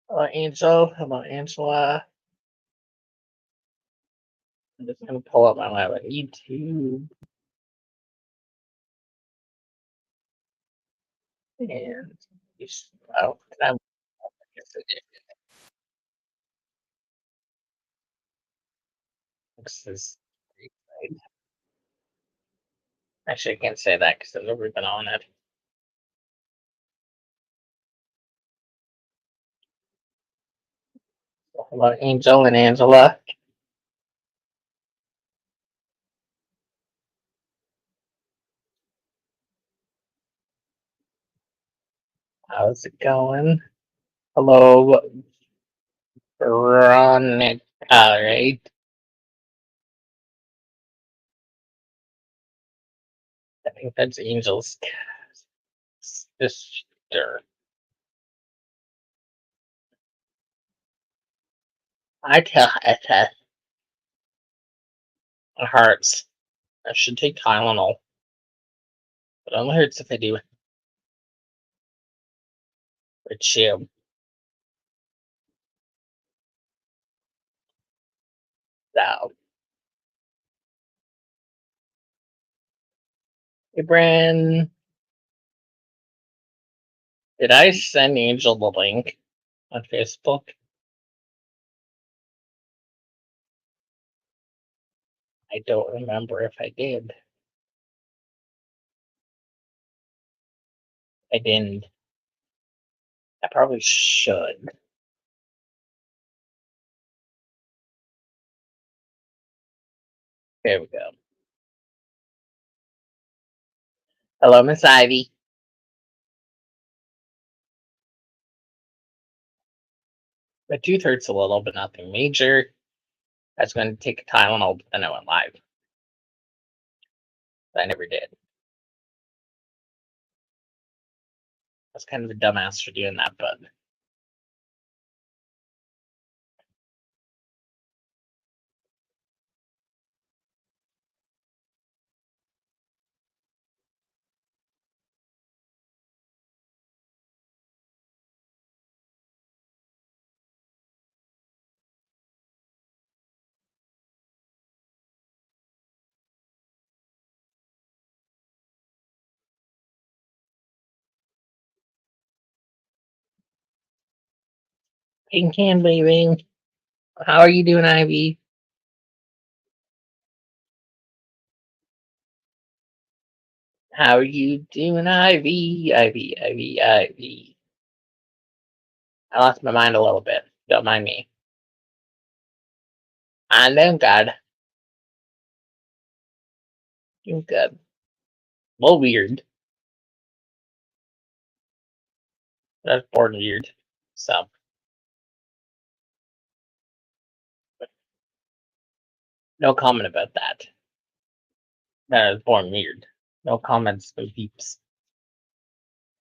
Hello, Angel. Hello, Angela. I'm just gonna pull up my live on YouTube and oh, I guess it is. Actually, I can't say that because there's a ribbon on it. So, hello, Angel and Angela. How's it going? Hello, Veronica. Right? I think that's Angel's sister. I tell it hurts. I should take Tylenol, but it only hurts if I do a chew. So, hey, Bren, did I send Angel the link on Facebook? I don't remember if I did. I didn't. I probably should. There we go. Hello, Miss Ivy. My tooth hurts a little, but nothing major. I was going to take a Tylenol, but then I went live. I never did. I was kind of a dumbass for doing that, but pink hand waving. How are you doing, Ivy? How are you doing, Ivy? Ivy, Ivy, Ivy. I lost my mind a little bit. Don't mind me. I know, God. Doing good. A little weird. But I was born weird. So, no comment about that. That I was born weird. No comments, no peeps.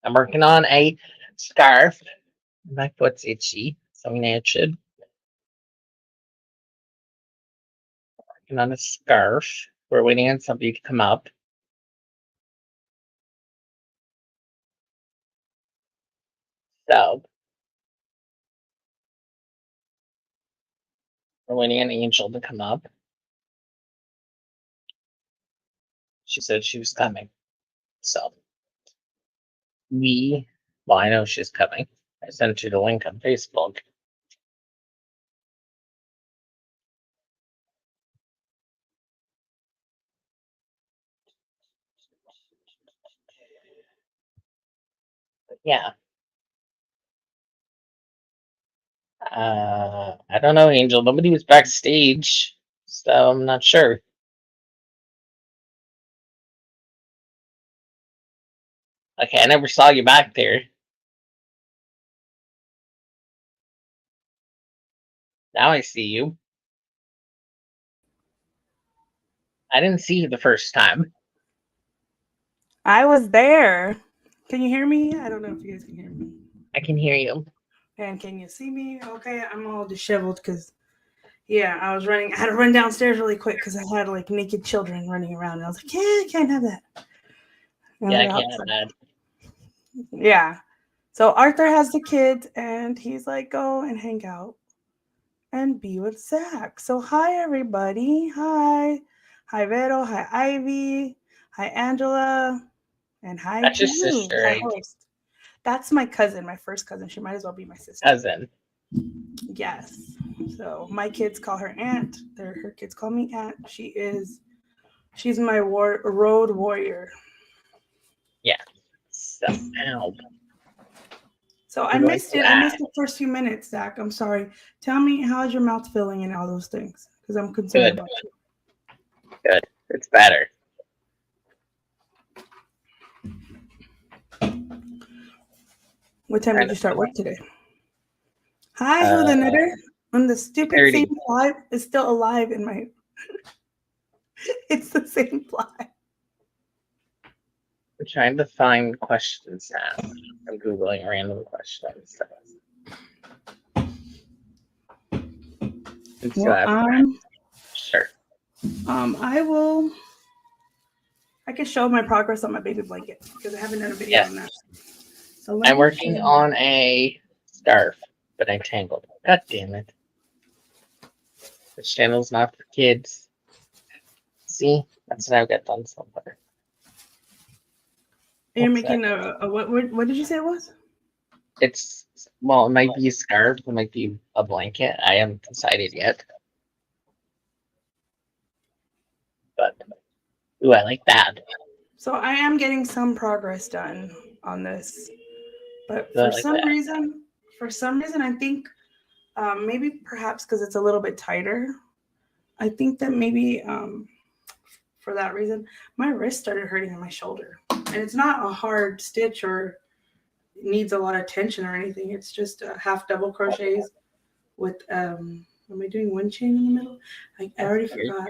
I'm working on a scarf. My foot's itchy, so it should. Working on a scarf. We're waiting on somebody to come up. So, we're waiting on Angel to come up. She said she was coming. So, well, I know she's coming. I sent you the link on Facebook. But yeah. I don't know, Angel. Nobody was backstage, so I'm not sure. Okay, I never saw you back there. Now I see you. I didn't see you the first time. I was there. Can you hear me? I don't know if you guys can hear me. I can hear you. And can you see me? Okay, I'm all disheveled because, yeah, I was running. I had to run downstairs really quick because I had like naked children running around. And I was like, yeah, I can't have that. And Yeah, I they're can't have outside. that. Yeah. So Arthur has the kids, and he's like, go and hang out and be with Zach. So hi everybody. Hi. Hi Vero. Hi Ivy. Hi Angela. And hi That's to your you. sister, Hi right? host. That's my cousin, my first cousin. She might as well be my sister. Cousin. Yes. So my kids call her aunt. Her kids call me aunt. She's my road warrior. Yeah. So, ow. So I You're going missed to it. I missed ask. the first few minutes, Zach. I'm sorry. Tell me, how's your mouth feeling and all those things? Because I'm concerned Good. about you. Good. It's better. What time Kind did you start work today? Hi, of who the knitter? And the stupid 30. same fly is still alive in my. It's the same fly. I'm trying to find questions now. I'm Googling random questions. And see what Well, I have. Sure. I will. I can show my progress on my baby blanket because I haven't done a video Yes. on that. So let I'm me working show you. on a scarf, but I'm tangled. God damn it. This channel's not for kids. See? That's how I got done so far. You're What's making that? a what did you say it was? It's, well, it might be a scarf, it might be a blanket. I haven't decided yet. But, ooh, I like that. So I am getting some progress done on this, but Ooh, I like that. for some reason, I think maybe perhaps because it's a little bit tighter. I think that maybe for that reason, my wrist started hurting in my shoulder, and it's not a hard stitch or needs a lot of tension or anything. It's just half double crochets with am I doing one chain in the middle? I already forgot.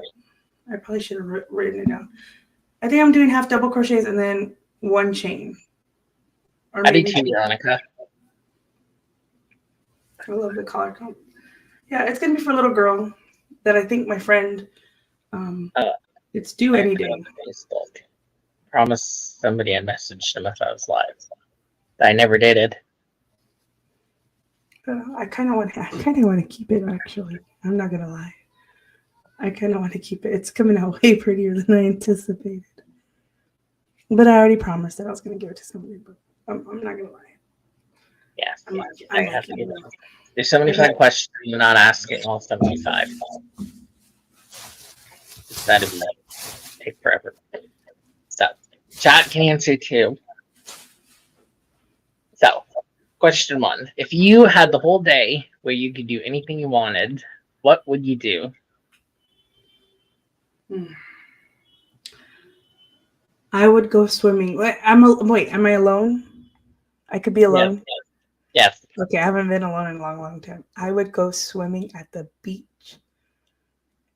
I probably should have written it down. I think I'm doing half double crochets and then one chain. Or How do maybe you Veronica? I love the color comp. Yeah, it's gonna be for a little girl that I think my friend Uh, it's due I any put day. on Facebook. Promised somebody I messaged him if I was live. I never did it. I kind of want to keep it actually. I'm not gonna lie. I kind of want to keep it. It's coming out way prettier than I anticipated. But I already promised that I was gonna give it to somebody. But I'm not gonna lie. Yeah. I'm I have to liking get it. it. There's 75 questions. I'm not asking all 75. That'd be take forever. So, chat can answer too. So, question 1. If you had the whole day where you could do anything you wanted, what would you do? I would go swimming. Wait, am I alone? I could be Yes. alone. Yes. Okay, I haven't been alone in a long, long time. I would go swimming at the beach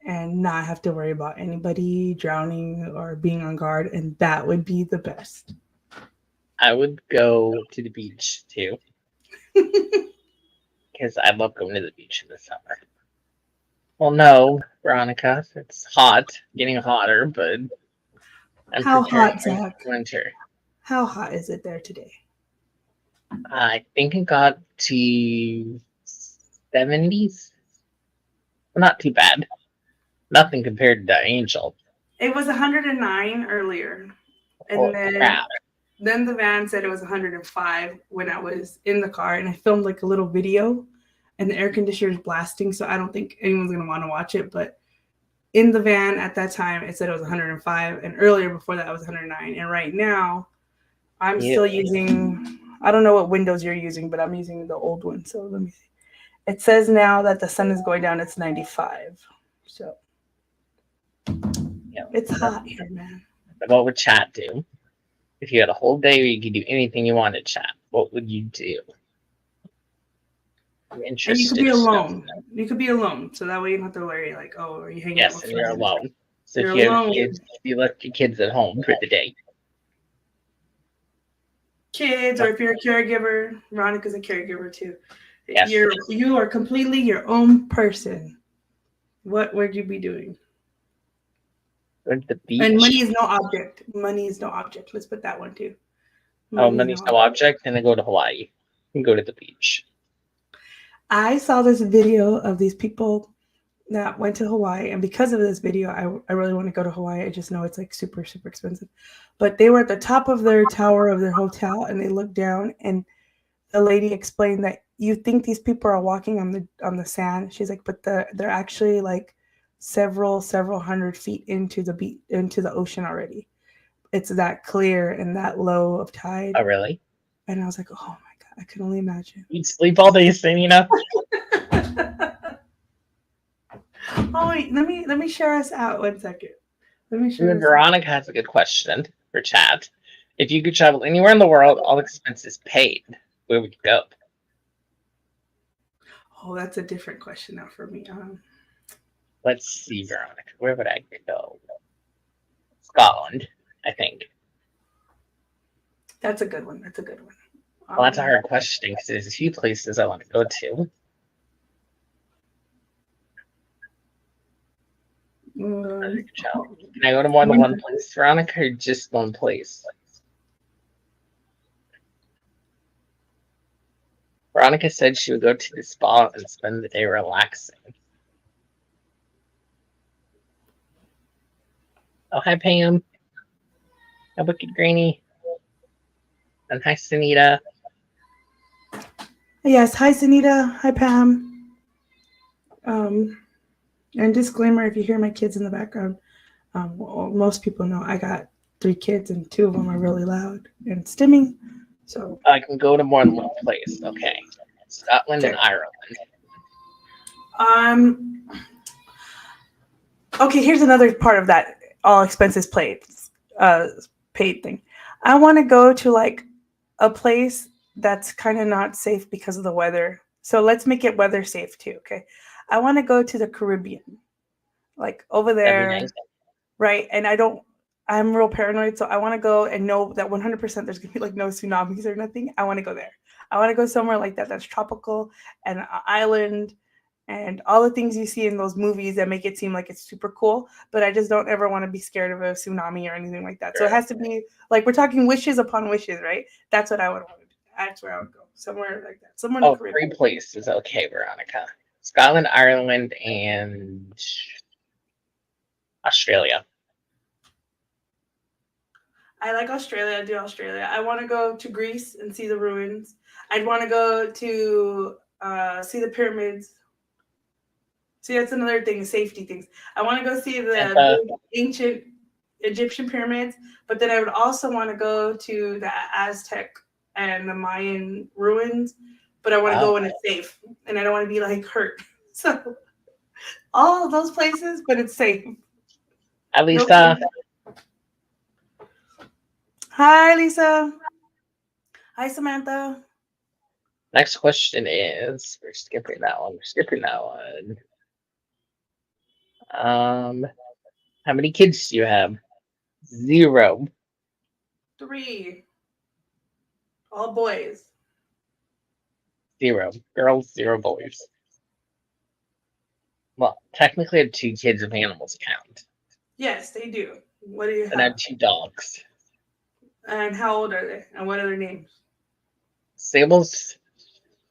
and not have to worry about anybody drowning or being on guard, and that would be the best. I would go to the beach too. Because I love going to the beach in the summer. Well, no, Veronica, it's hot, getting hotter, but I'm How preparing hot, for Zach? winter. How hot is it there today? I think it got to 70s. Not too bad. Nothing compared to Angel. It was 109 earlier, Holy and crap. then the van said it was 105 when I was in the car, and I filmed like a little video, and the air conditioner is blasting, so I don't think anyone's gonna want to watch it. But in the van at that time, it said it was 105, and earlier before that, it was 109. And right now, I'm still using. I don't know what windows you're using, but I'm using the old one. So let me see. It says now that the sun is going down. It's 95. So it's hot here, man. What would chat do? If you had a whole day where you could do anything you wanted, chat, what would you do? I'm interested. And you could be alone. You could be alone, so that way you don't have to worry. Like, oh, are you hanging out with Yes, and friends? you're alone. So You're if you alone. have kids, you left your kids at home for the day. Kids, or if you're a caregiver, Veronica's a caregiver too. Yes. You are completely your own person. What would you be doing? Go to the beach. And money is no object. Money is no object. Let's put that one too. Money's no object, and then go to Hawaii. and go to the beach. I saw this video of these people that went to Hawaii, and because of this video, I really want to go to Hawaii. I just know it's like super, super expensive. But they were at the top of their tower of their hotel, and they looked down, and the lady explained that you think these people are walking on the sand. She's like, but they're actually like several hundred feet into the into the ocean already. It's that clear and that low of tide. Oh, really? And I was like, oh my god, I can only imagine. You'd sleep all day, Selena. Oh wait, let me share us out 1 second. Let me And share then us Veronica has a good question for chat. If you could travel anywhere in the world, all expenses paid, where would you go? out. Oh, that's a different question now for me. Let's see, Veronica. Where would I go? Scotland, I think. That's a good one. That's a good one. Well, that's a hard question because there's a few places I want to go to. Can I go to more than one place, Veronica, or just one place? Veronica said she would go to the spa and spend the day relaxing. Oh, hi, Pam. Hi, Wicked Granny. And hi, Sunita. Yes, hi Sunita. Hi Pam. And disclaimer: if you hear my kids in the background, well, most people know I got 3 kids, and 2 of them are really loud and stimming. So I can go to more than one place. Okay, Scotland and Ireland. Okay, here's another part of that all expenses paid thing. I want to go to like a place that's kind of not safe because of the weather. So let's make it weather safe too. Okay, I want to go to the Caribbean, like over there, That'd be nice. right? And I'm real paranoid, so I want to go and know that 100% there's gonna be like no tsunamis or nothing. I want to go there. I want to go somewhere like that that's tropical and an island and all the things you see in those movies that make it seem like it's super cool. But I just don't ever want to be scared of a tsunami or anything like that. So it has to be like we're talking wishes upon wishes, right? That's what I would want to do. That's where I would go. Somewhere like that. Somewhere in the Caribbean. 3 places. Okay, Veronica. Scotland, Ireland, and Australia. I like Australia. I do Australia. I want to go to Greece and see the ruins. I'd want to go to see the pyramids. See, that's another thing, safety things. I want to go see the ancient Egyptian pyramids, but then I would also want to go to the Aztec and the Mayan ruins, but I want to go when it's safe, and I don't want to be like hurt. So all of those places, but it's safe. Hi, Lisa. Hi, Lisa. Hi, Samantha. Next question is, we're skipping that one. How many kids do you have? 0. 3. All boys. 0 girls, 0 boys. Well, technically, I have 2 kids if animals count. Yes, they do. What do you have? And I have 2 dogs. And how old are they? And what are their names? Sable's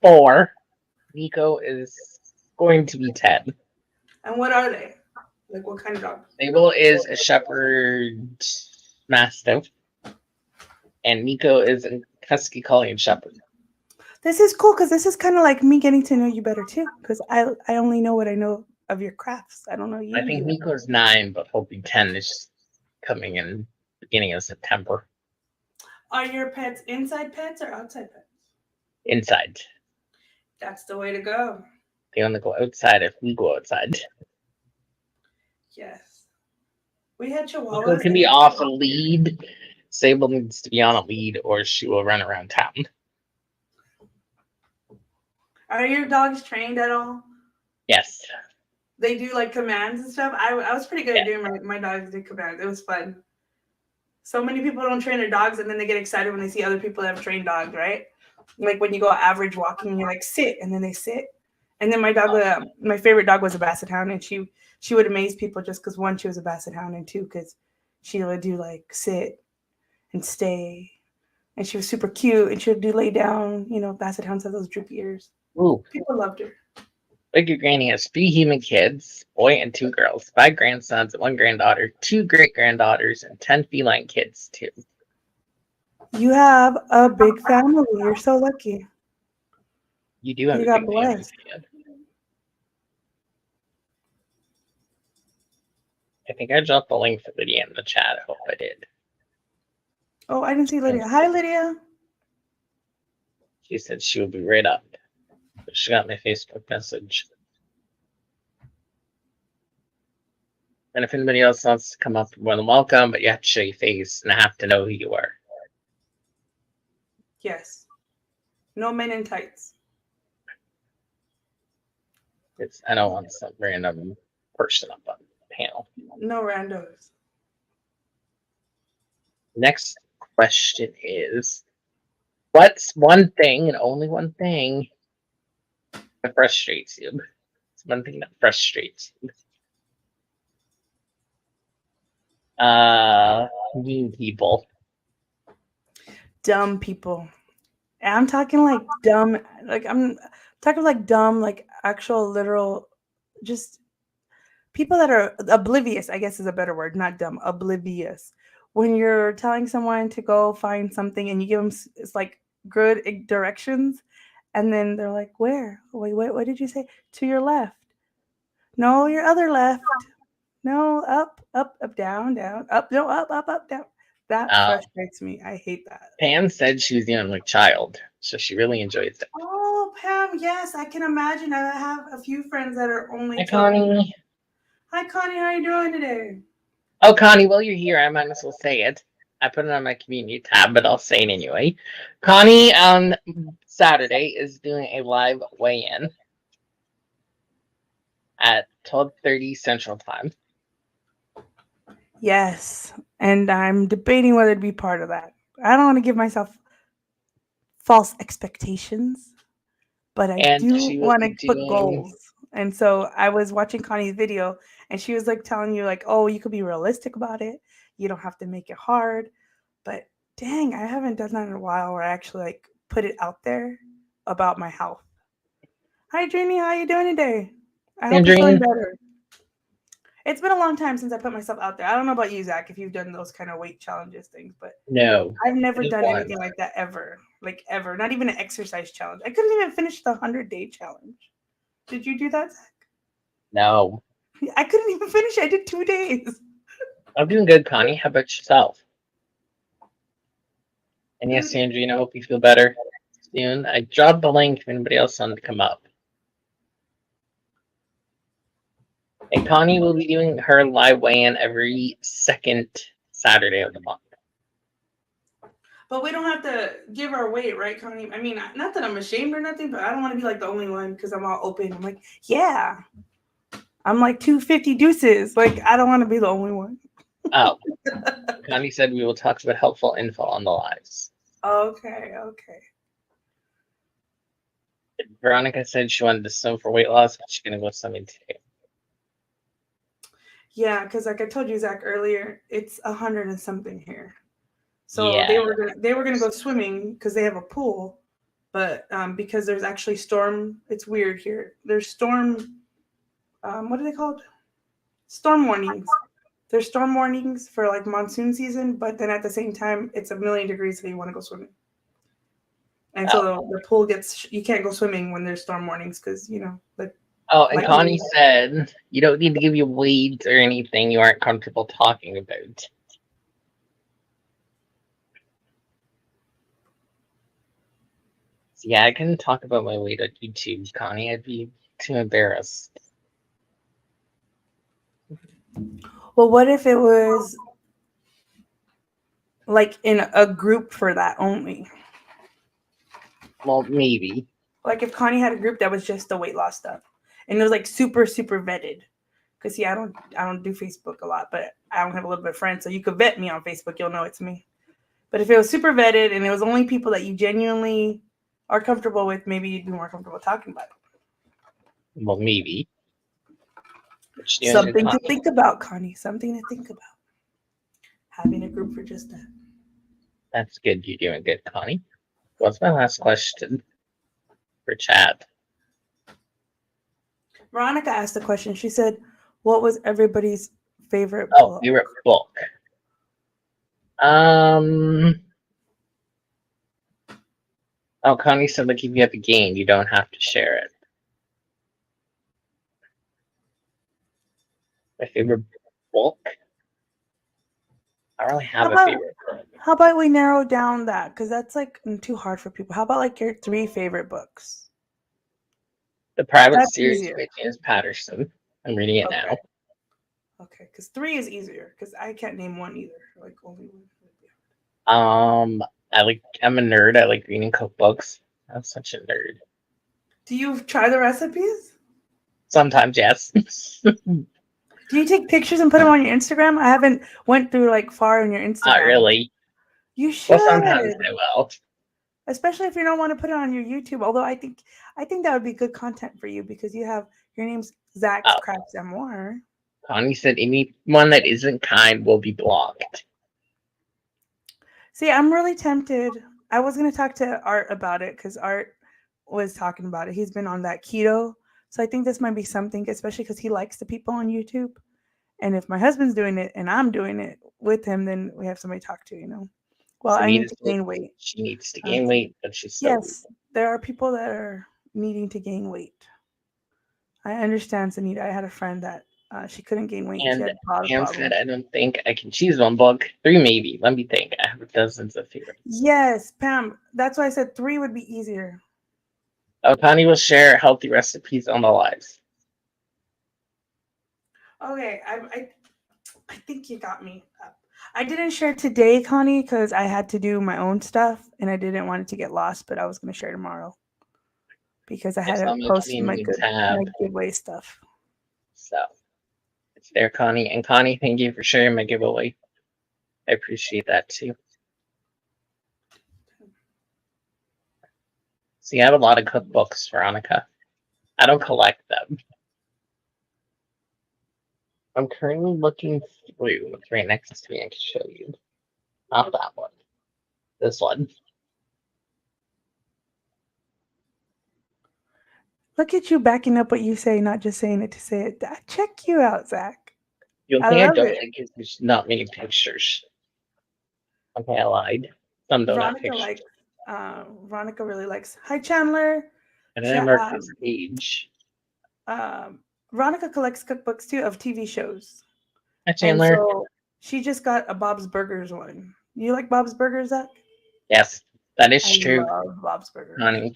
4. Nico is going to be 10. And what are they? Like, what kind of dog? Sable is a shepherd mastiff. And Nico is a husky collie and shepherd. This is cool because this is kind of like me getting to know you better too. Because I only know what I know of your crafts. I don't know you. I think Nico's 9, but he'll be 10 is coming in beginning of September. Are your pets inside pets or outside pets? Inside. That's the way to go. They only go outside if we go outside. Yes. We had Chihuahuas. Nico can be off a lead. Sable needs to be on a lead or she will run around town. Are your dogs trained at all? Yes. They do like commands and stuff. I was pretty good at doing my dogs did commands. It was fun. So many people don't train their dogs and then they get excited when they see other people that have trained dogs, right? Like when you go average walking and you're like, sit, and then they sit. And then my dog, my favorite dog was a Basset Hound, and she would amaze people just because 1, she was a Basset Hound, and 2, because she would do like sit and stay, and she was super cute, and she would do lay down, basset hounds have those droopy ears. Ooh. People loved her. Bigger Granny has 3 human kids, boy and 2 girls, 5 grandsons, 1 granddaughter, 2 great-granddaughters, and 10 feline kids, too. You have a big family. You're so lucky. You do have You a got big family, blessed. kid. I think I dropped the link for Lydia in the chat. I hope I did. Oh, I didn't see Lydia. Hi, Lydia. She said she would be right up. She got my Facebook message. And if anybody else wants to come up, you're more than welcome, but you have to show your face and I have to know who you are. Yes. No men in tights. I don't want some random person up on the panel. No randos. Next question is, what's one thing and only one thing that frustrates you? It's one thing that frustrates you. Mean people. Dumb people. I'm talking like dumb, like I'm talking like dumb, like actual literal, just people that are oblivious, I guess is a better word, not dumb, oblivious. When you're telling someone to go find something and you give them it's like good directions, and then they're like, "Where? Wait, what did you say? To your left? No, your other left. No, up, up, up, down, down, up, no, up, down." That frustrates me. I hate that. Pam said she was the only child, so she really enjoys it. Oh, Pam, yes, I can imagine. I have a few friends that are only Hi, Connie. Hi, Connie. How are you doing today? Oh, Connie, while you're here, I might as well say it. I put it on my community tab, but I'll say it anyway. Connie on Saturday is doing a live weigh-in at 12:30 Central Time. Yes, and I'm debating whether to be part of that. I don't want to give myself false expectations, but I do want to put goals. And so I was watching Connie's video, and she was like telling you, like, oh, you could be realistic about it. You don't have to make it hard. But dang, I haven't done that in a while where I actually like put it out there about my health. Hi, Dreamy. How you doing today? I hope you're feeling better. It's been a long time since I put myself out there. I don't know about you, Zach, if you've done those kind of weight challenges things, but no, I've never done anything like that ever. Like ever. Not even an exercise challenge. I couldn't even finish the 100-day challenge. Did you do that, Zach? No. I couldn't even finish it. I did 2 days. I'm doing good, Connie. How about yourself? And yes, Sandrine, I hope you feel better soon. I dropped the link if anybody else wanted to come up. And Connie will be doing her live weigh-in every second Saturday of the month. But we don't have to give our weight, right, Connie? I mean, not that I'm ashamed or nothing, but I don't want to be like the only one because I'm all open. I'm like, yeah. I'm like 250 deuces. Like, I don't want to be the only one. Oh. Connie said we will talk about helpful info on the lives. Okay. Veronica said she wanted to swim for weight loss, but she's going to go swimming today. Yeah, because like I told you, Zach, earlier, it's 100 and something here. So yeah. they were gonna go swimming because they have a pool, but because there's actually storm. It's weird here. There's storm. What are they called? Storm warnings. There's storm warnings for like monsoon season, but then at the same time, it's 1,000,000 degrees, so you want to go swimming. And so the pool you can't go swimming when there's storm warnings because like. Oh, and Connie said you don't need to give you weeds or anything you aren't comfortable talking about. Yeah, I couldn't talk about my weight on YouTube, Connie. I'd be too embarrassed. Well, what if it was like in a group for that only? Well, maybe. Like if Connie had a group that was just the weight loss stuff, and it was like super, super vetted. Because I don't do Facebook a lot, but I don't have a little bit of friends, so you could vet me on Facebook, you'll know it's me. But if it was super vetted and it was only people that you genuinely are comfortable with, maybe you'd be more comfortable talking about it. Well, maybe. Something to think about, Connie. Something to think about. Having a group for just that. That's good. You're doing good, Connie. What's my last question for chat? Veronica asked the question. She said, "What was everybody's favorite Oh, book?" favorite book. Um. Oh, Connie said, like, if you have a game, you don't have to share it. My favorite book? I don't really How have a about favorite book. how about we narrow down that because that's like too hard for people. How about like your 3 favorite books? The Private That's Series easier. by James Patterson. I'm reading it Okay. now. Okay, because 3 is easier because I can't name one either. Like only one. I'm a nerd. I like reading cookbooks. I'm such a nerd. Do you try the recipes? Sometimes, yes. Do you take pictures and put them on your Instagram? I haven't went through like far on your Not Instagram. really. You Well, sometimes should, I will. especially if you don't want to put it on your YouTube. Although I think that would be good content for you because you have your name's Zach's Oh, Crafts and More. Connie said anyone that isn't kind will be blocked. See, I'm really tempted. I was gonna talk to Art about it because Art was talking about it. He's been on that keto, so I think this might be something, especially because he likes the people on YouTube. And if my husband's doing it and I'm doing it with him, then we have somebody to talk to, you know. Well, I need Sunita to said gain weight. she needs to Uh, gain weight, but she's so weak. yes, there are people that are needing to gain weight. I understand, Sanita. I had a friend that she couldn't gain weight and she And had a lot of Pam said, problems. I don't think I can choose one book. 3 maybe. Let me think. I have dozens of favorites. Yes, Pam. That's why I said 3 would be easier. Oh, Connie will share healthy recipes on the lives. Okay, I think you got me up. I didn't share today, Connie, because I had to do my own stuff and I didn't want it to get lost. But I was going to share tomorrow because I had It's to on my post community tab. my giveaway stuff. So it's there, Connie. And Connie, thank you for sharing my giveaway. I appreciate that too. See, I have a lot of cookbooks, Veronica. I don't collect them. I'm currently looking through. It's right next to me. I can show you. Not that one. This one. Look at you backing up what you say, not just saying it to say it. Check you out, Zach. The only I thing I love don't it. like is there's not many pictures. Okay, I lied. Some don't have Veronica pictures. likes. Veronica really likes. Hi, Chandler. And then I Cha- marked this page. um, Veronica collects cookbooks too of TV shows, Hi, and Chandler. so she just got a Bob's Burgers one. You like Bob's Burgers, Zach? Yes, that I is true, love Bob's Burgers. honey.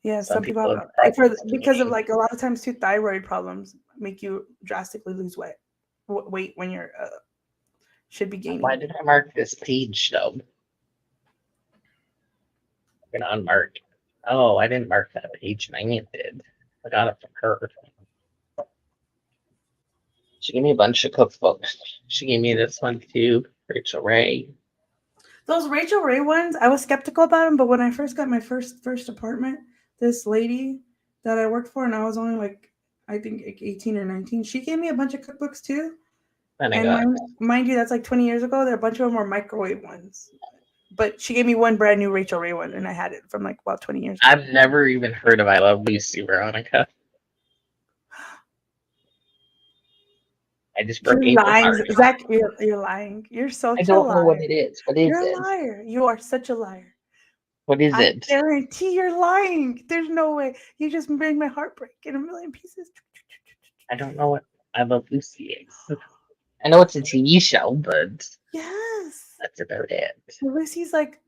Yeah, Some some people people have have preference to because of me. like a lot of times too thyroid problems make you drastically lose weight when you're should be Why gaining. did I mark this page though? I'm gonna unmark. Oh, I didn't mark that page. Mine did. I got it from her. She gave me a bunch of cookbooks. She gave me this one too, Rachel Ray. Those Rachel Ray ones, I was skeptical about them, but when I first got my first apartment, this lady that I worked for, and I was only like I think like 18 or 19, she gave me a bunch of cookbooks too. Then I And got mind you, that's like 20 years ago. There are a bunch of them were microwave ones. But she gave me one brand new Rachel Ray one, and I had it from like about 20 years ago. I've never even heard of I Love Lucy, Veronica. I just broke You're April's lying, heart. Zach. You're lying. You're I such a don't know what liar. it is. What is You're a it? liar. You are such a liar. What is I it? guarantee you're lying. There's no way. You just made my heart break in a million pieces. I don't know what I Love Lucy is. I know it's a TV show, but Yes. that's about it. Lucy's like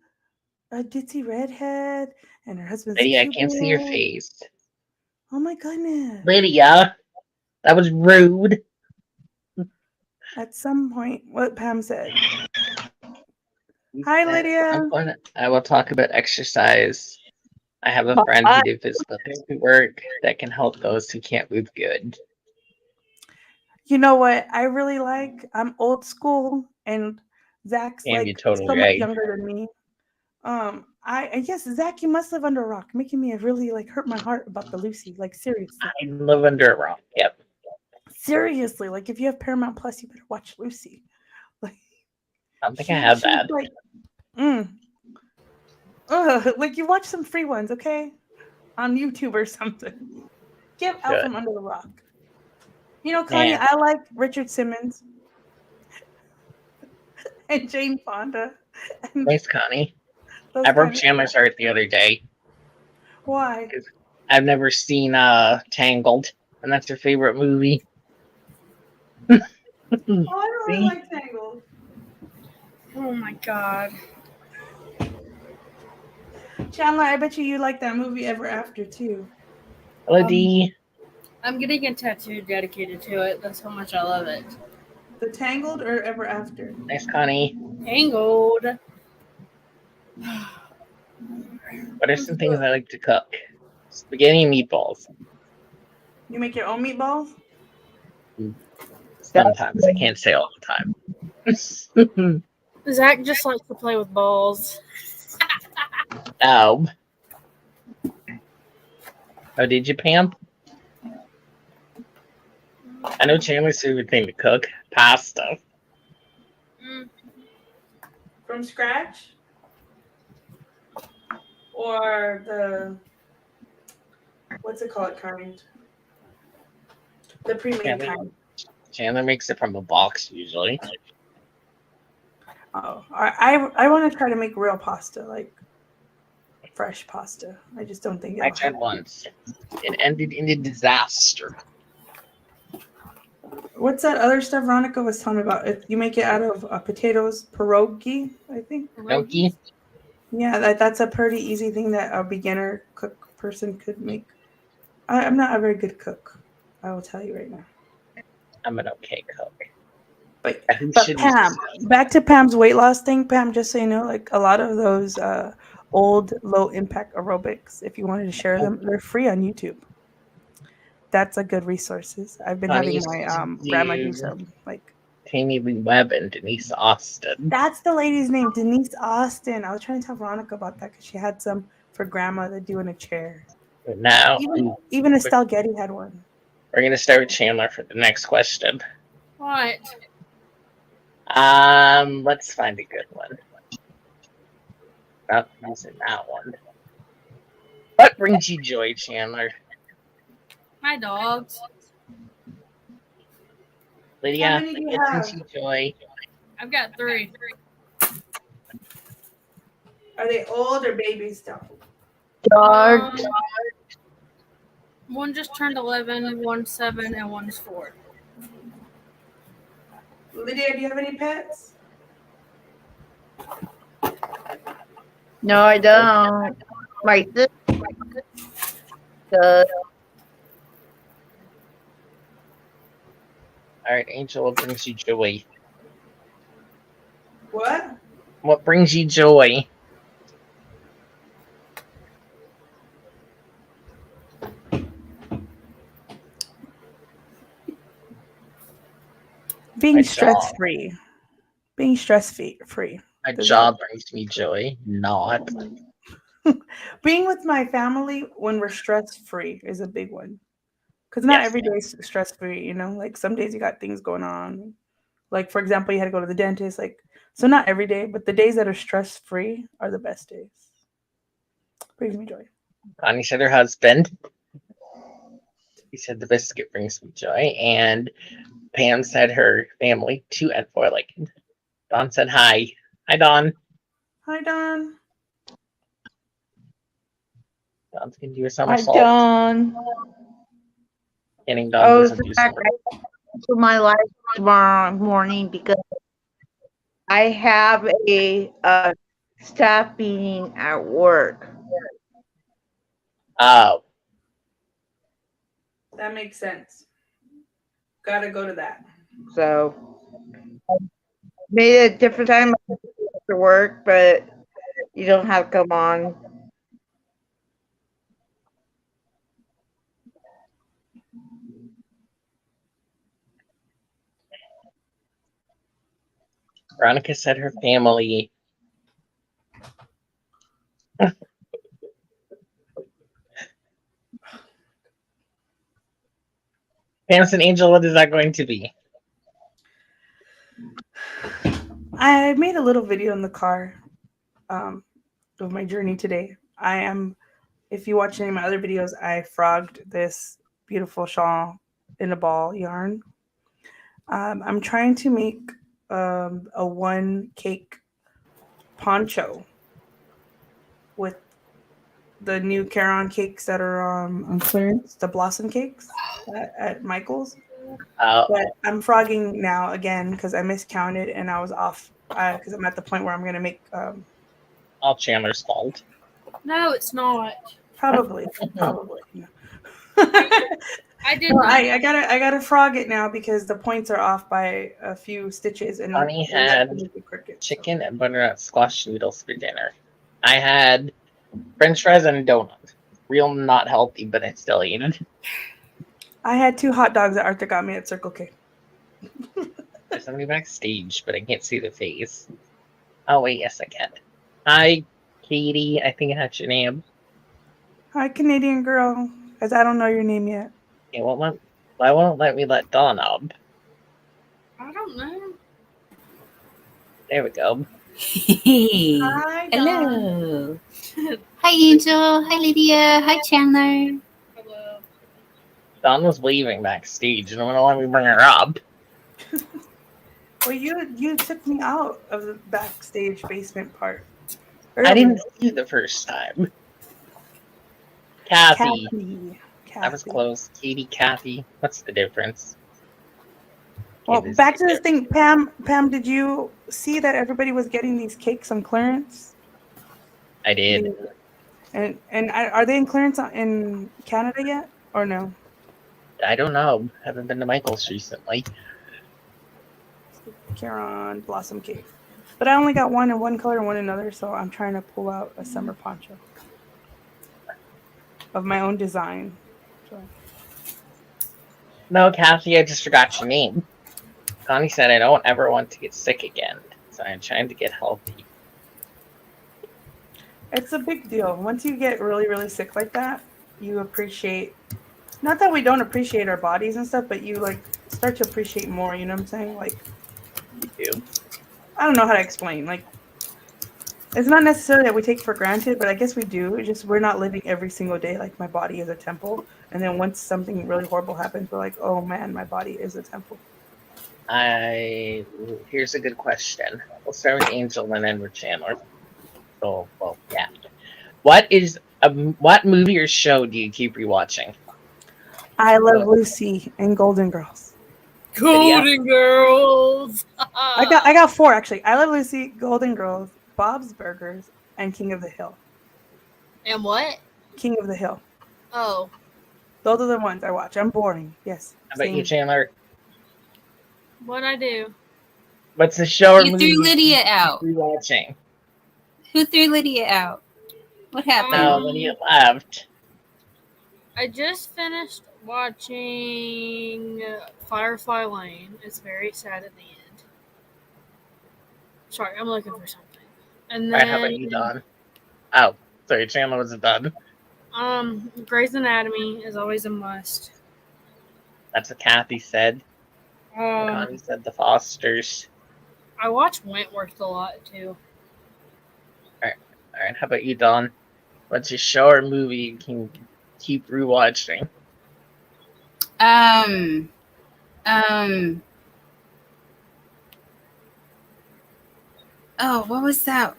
a ditzy redhead, and her husband's Lydia, I Cupid. can't see your face. Oh my goodness. Lydia, that was rude. At some point, what Pam said. Hi, Lydia. I will talk about exercise. I have a friend who did physical therapy work that can help those who can't move good. You know what I really like? I'm old school, and Zach's And you're like totally so much right. younger than me. I guess Zach, you must live under a rock, making me really like hurt my heart about the Lucy. Like seriously, I live under a rock. Yep. seriously. Like if you have Paramount Plus, you better watch Lucy. Like I don't think I have she's that. like Mm. Ugh, like you watch some free ones, okay? On YouTube or something. Get out Good. from under the rock. You know, Connie, Man, I like Richard Simmons and Jane Fonda and thanks, Connie. those I broke kind of Chandler's heart the other day why? because I've never seen Tangled, and that's her favorite movie. Oh, I don't really See? like Tangled. Oh my god. Chandler, I bet you like that movie Ever After too. Hello, D. I'm getting a tattoo dedicated to it. That's how much I love it. The Tangled or Ever After? Thanks, Connie. Tangled. What are some things I like to cook? Spaghetti and meatballs. You make your own meatballs? Sometimes. I can't say all the time. Zach just likes to play with balls. Oh. Oh, did you, Pam? I know Chandler's favorite thing to cook. Pasta. Mm, From scratch? Or the what's it called kind? The pre-made kind. Chandler makes it from a box usually. Oh, I want to try to make real pasta, like fresh pasta. I just don't think I it'll tried happen. once. It ended in a disaster. What's that other stuff Veronica was telling me about? You make it out of potatoes, pierogi, I think. Gnocchi? Yeah, that's a pretty easy thing that a beginner cook person could make. I'm not a very good cook. I will tell you right now. I'm an okay cook. But Who but shouldn't Pam, be? back to Pam's weight loss thing. Pam, just so you know, like a lot of those old low impact aerobics, if you wanted to share them, they're free on YouTube. That's a good resources. I've been Connie having used my to grandma do do some like Tammy Lee Webb and Denise Austin. that's the lady's name, Denise Austin. I was trying to tell Veronica about that because she had some for grandma to do in a chair. But now Even Estelle Getty had one. we're gonna start with Chandler for the next question. what? Let's find a good one. Not using that one. What brings you joy, Chandler? My dogs. Lydia, How many do you what brings have? you joy? I've got 3. Are they old or baby still? Um, one just turned 11, one's 7, and one's 4. Lydia, do you have any pets? No, I don't. My sister does. All right, Angel, what brings you joy? What? What brings you joy? Being My stress job. free. Being stress free. My Does job brings me joy. Not. Being with my family when we're stress free is a big one. Because not Yes. every day is stress free, you know? Like some days you got things going on. Like, for example, you had to go to the dentist. Like, so not every day, but the days that are stress free are the best days. Brings me joy. Connie said her husband. He said the biscuit brings me joy. And Pam said her family, 2 and 4 like it. Dawn said hi. Hi, Dawn. Hi, Don. Dawn's gonna do a Hi, somersault. Dawn. Getting Dawn Oh, doesn't do Zach, somersault. I to my life tomorrow morning because I have a staff meeting at work. Oh, That makes sense. Gotta go to that. So made a different time after work, but you don't have to come on. Veronica said her family. Pam said, Angel, what is that going to be? I made a little video in the car of my journey today. I am, if you watch any of my other videos, I frogged this beautiful shawl in a ball yarn. I'm trying to make a one cake poncho with the new Caron cakes that are on clearance, the blossom cakes at Michael's. But I'm frogging now again because I miscounted and I was off because I'm at the point where I'm going to make all Chandler's fault. No, it's not. probably. No. I did No, not. I gotta frog it now because the points are off by a few stitches and Bonnie and that's had gonna make it crooked, so. chicken and butternut squash noodles for dinner. I had French fries and a donut. Real not healthy, but I still ate it. I had 2 hot dogs that Arthur got me at Circle K. There's somebody backstage, but I can't see the face. Oh wait, yes I can. Hi, Katie. I think that's your name. Hi, Canadian girl. Because I don't know your name yet. It won't why won't let me let Dawn up? I don't know. There we go. Hey. Hi, Hello. Hi, Angel. Hi, Lydia. Hi, Chandler. Hello. Dawn was waving backstage, and wouldn't let me bring her up. Well, you took me out of the backstage basement part. I didn't see you the first time. Kathy. I was close. Katie, Kathy. What's the difference? Well, It is back to this different. thing, Pam, did you see that everybody was getting these cakes on clearance? I did. And are they in clearance in Canada yet or no? I don't know. Haven't been to Michael's recently. Caron Blossom Cake. But I only got one in one color and one in another, so I'm trying to pull out a summer poncho of my own design. So. No, Kathy, I just forgot your name. Connie said I don't ever want to get sick again, so I'm trying to get healthy. It's a big deal. Once you get really, really sick like that, you appreciate, not that we don't appreciate our bodies and stuff, but you like start to appreciate more, you know what I'm saying? Like, You do. I don't know how to explain. Like, it's not necessarily that we take for granted, but I guess we do. It's just we're not living every single day like my body is a temple. And then once something really horrible happens, we're like, oh man, my body is a temple. Here's a good question. We'll start with Angel and then with Chandler. So, well, yeah. What movie or show do you keep rewatching? I Love Lucy and Golden Girls. Golden Girls. I got 4 actually. I Love Lucy, Golden Girls, Bob's Burgers, and King of the Hill. And what? King of the Hill. Oh. Those are the ones I watch. I'm boring. Yes. How about you, Chandler? What'd I do? What's the show or You movie threw Lydia out. rewatching? Who threw Lydia out? What happened? No, Lydia left. I just finished watching Firefly Lane. It's very sad at the end. Sorry, I'm looking for something. And then, Alright, how about you, Don? Oh, sorry, Chandler wasn't done. Grey's Anatomy is always a must. That's what Kathy said. Connie said the Fosters. I watch Wentworth a lot too. Alright, how about you, Don? What's your show or movie you can keep rewatching? Oh, what was that?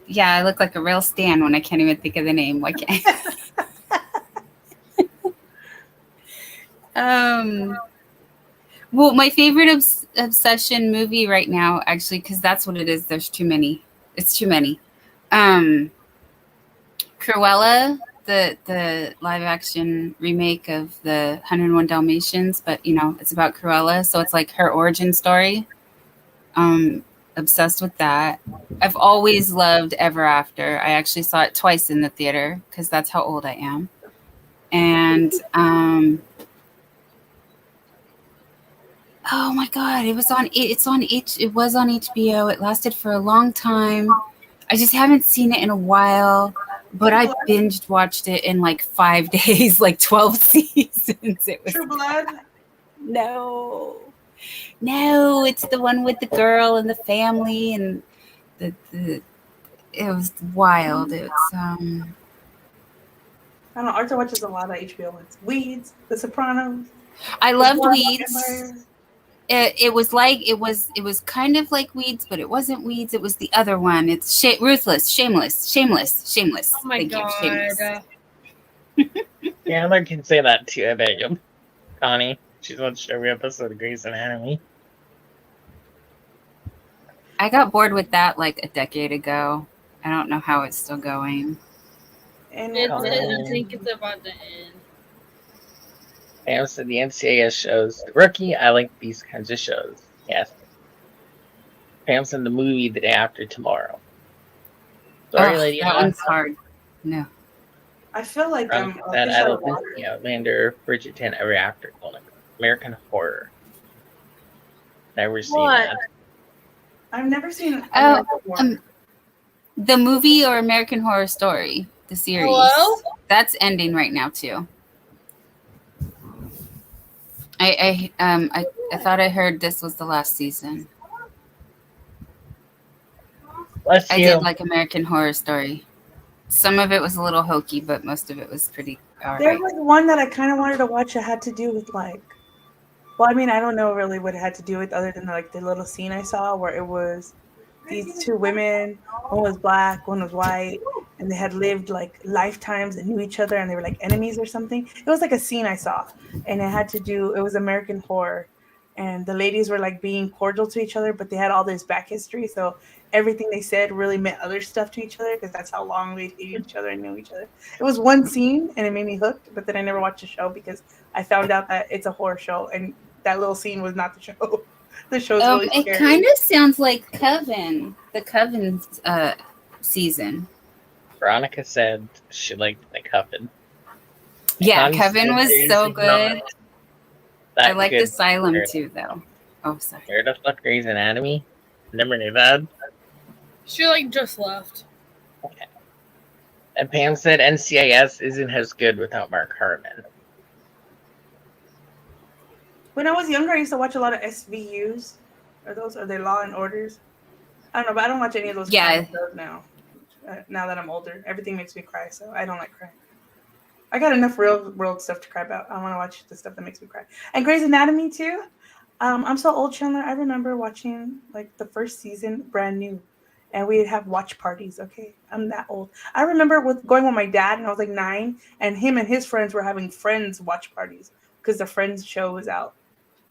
Yeah, I look like a real Stan when I can't even think of the name. Why can't Well, my favorite obsession movie right now, actually, because that's what it is. There's too many. It's too many. Cruella, the live action remake of the 101 Dalmatians, but it's about Cruella, so it's like her origin story. Obsessed with that. I've always loved Ever After. I actually saw it twice in the theater because that's how old I am. And oh my god, it was on HBO. It lasted for a long time. I just haven't seen it in a while, but I binge watched it in like 5 days, like 12 seasons. It was True Blood? No, it's the one with the girl and the family, and It was wild. It's I don't know. Arthur watches a lot of HBO ones. Weeds, The Sopranos. I The loved Boardwalk Weeds. Empire. It was kind of like Weeds, but it wasn't Weeds. It was the other one. It's Ruthless, Shameless. Oh my Thank you, god. Shameless. Chandler can say that too, I bet you. Connie, she's watched every episode of Grey's Anatomy. I got bored with that like a decade ago. I don't know how it's still going. And I think it's about to end. Pam said the NCIS shows. The Rookie, I like these kinds of shows. Yes. Pam said the movie The Day After Tomorrow. Sorry, Ugh, Lady. that one's hard. No. I feel like I'm That fish out I of don't water. think Outlander, Bridgerton, Every After, American Horror. Never seen What? that. I've never seen Oh, American Horror. The movie or American Horror Story, the series. Hello? That's ending right now too. I thought I heard this was the last season. Bless I you. did like American Horror Story. Some of it was a little hokey, but most of it was pretty There alright. was one that I kind of wanted to watch that had to do with like, well, I mean, I don't know really what it had to do with other than like the little scene I saw where it was these two women, one was black, one was white, and they had lived like lifetimes and knew each other and they were like enemies or something. It was like a scene I saw, and it had to do, it was American Horror. And the ladies were like being cordial to each other, but they had all this back history. So everything they said really meant other stuff to each other because that's how long they hated each other and knew each other. It was one scene and it made me hooked, but then I never watched the show because I found out that it's a horror show and that little scene was not the show. The show's really It scary. kind of sounds like Coven, the Coven season. Veronica said she liked The Coven. Yeah, Connie Coven said was Grey's so is good. not that I liked good. Asylum too, though. Oh, sorry. Heard of Grey's Anatomy? Never knew that. She like just left. And Pam said NCIS isn't as good without Mark Harmon. When I was younger, I used to watch a lot of SVUs. Are they Law and Orders? I don't know, but I don't watch any of those Yeah. kind of shows now. Now that I'm older, everything makes me cry, so I don't like crying. I got enough real world stuff to cry about. I want to watch the stuff that makes me cry. And Grey's Anatomy too. I'm so old, Chandler. I remember watching like the first season brand new, and we'd have watch parties. Okay, I'm that old. I remember going with my dad, and I was like 9, and him and his friends were having friends watch parties because the Friends show was out.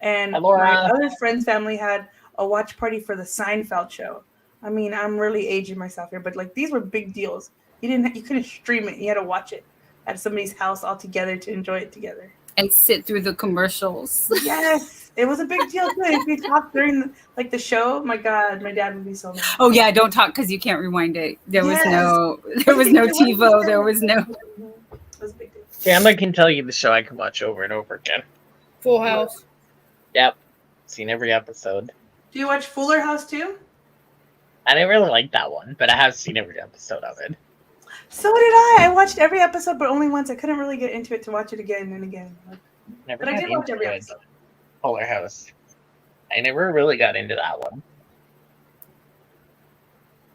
And Hi, Laura. my other friend's family had a watch party for the Seinfeld show. I mean, I'm really aging myself here, but like these were big deals. You couldn't stream it. You had to watch it at somebody's house all together to enjoy it together. And sit through the commercials. Yes, it was a big deal too. If we talked during the show, my God, my dad would be so mad. Oh yeah, don't talk because you can't rewind it. There was Yes. no It was TiVo. There was no. It was a big deal. Chandler can tell you the show I can watch over and over again. Full House. Yep. Seen every episode. Do you watch Fuller House too? I didn't really like that one, but I have seen every episode of it. So did I. I watched every episode, but only once. I couldn't really get into it to watch it again and again. Never But I got did watch into every it. episode. Fuller House. I never really got into that one.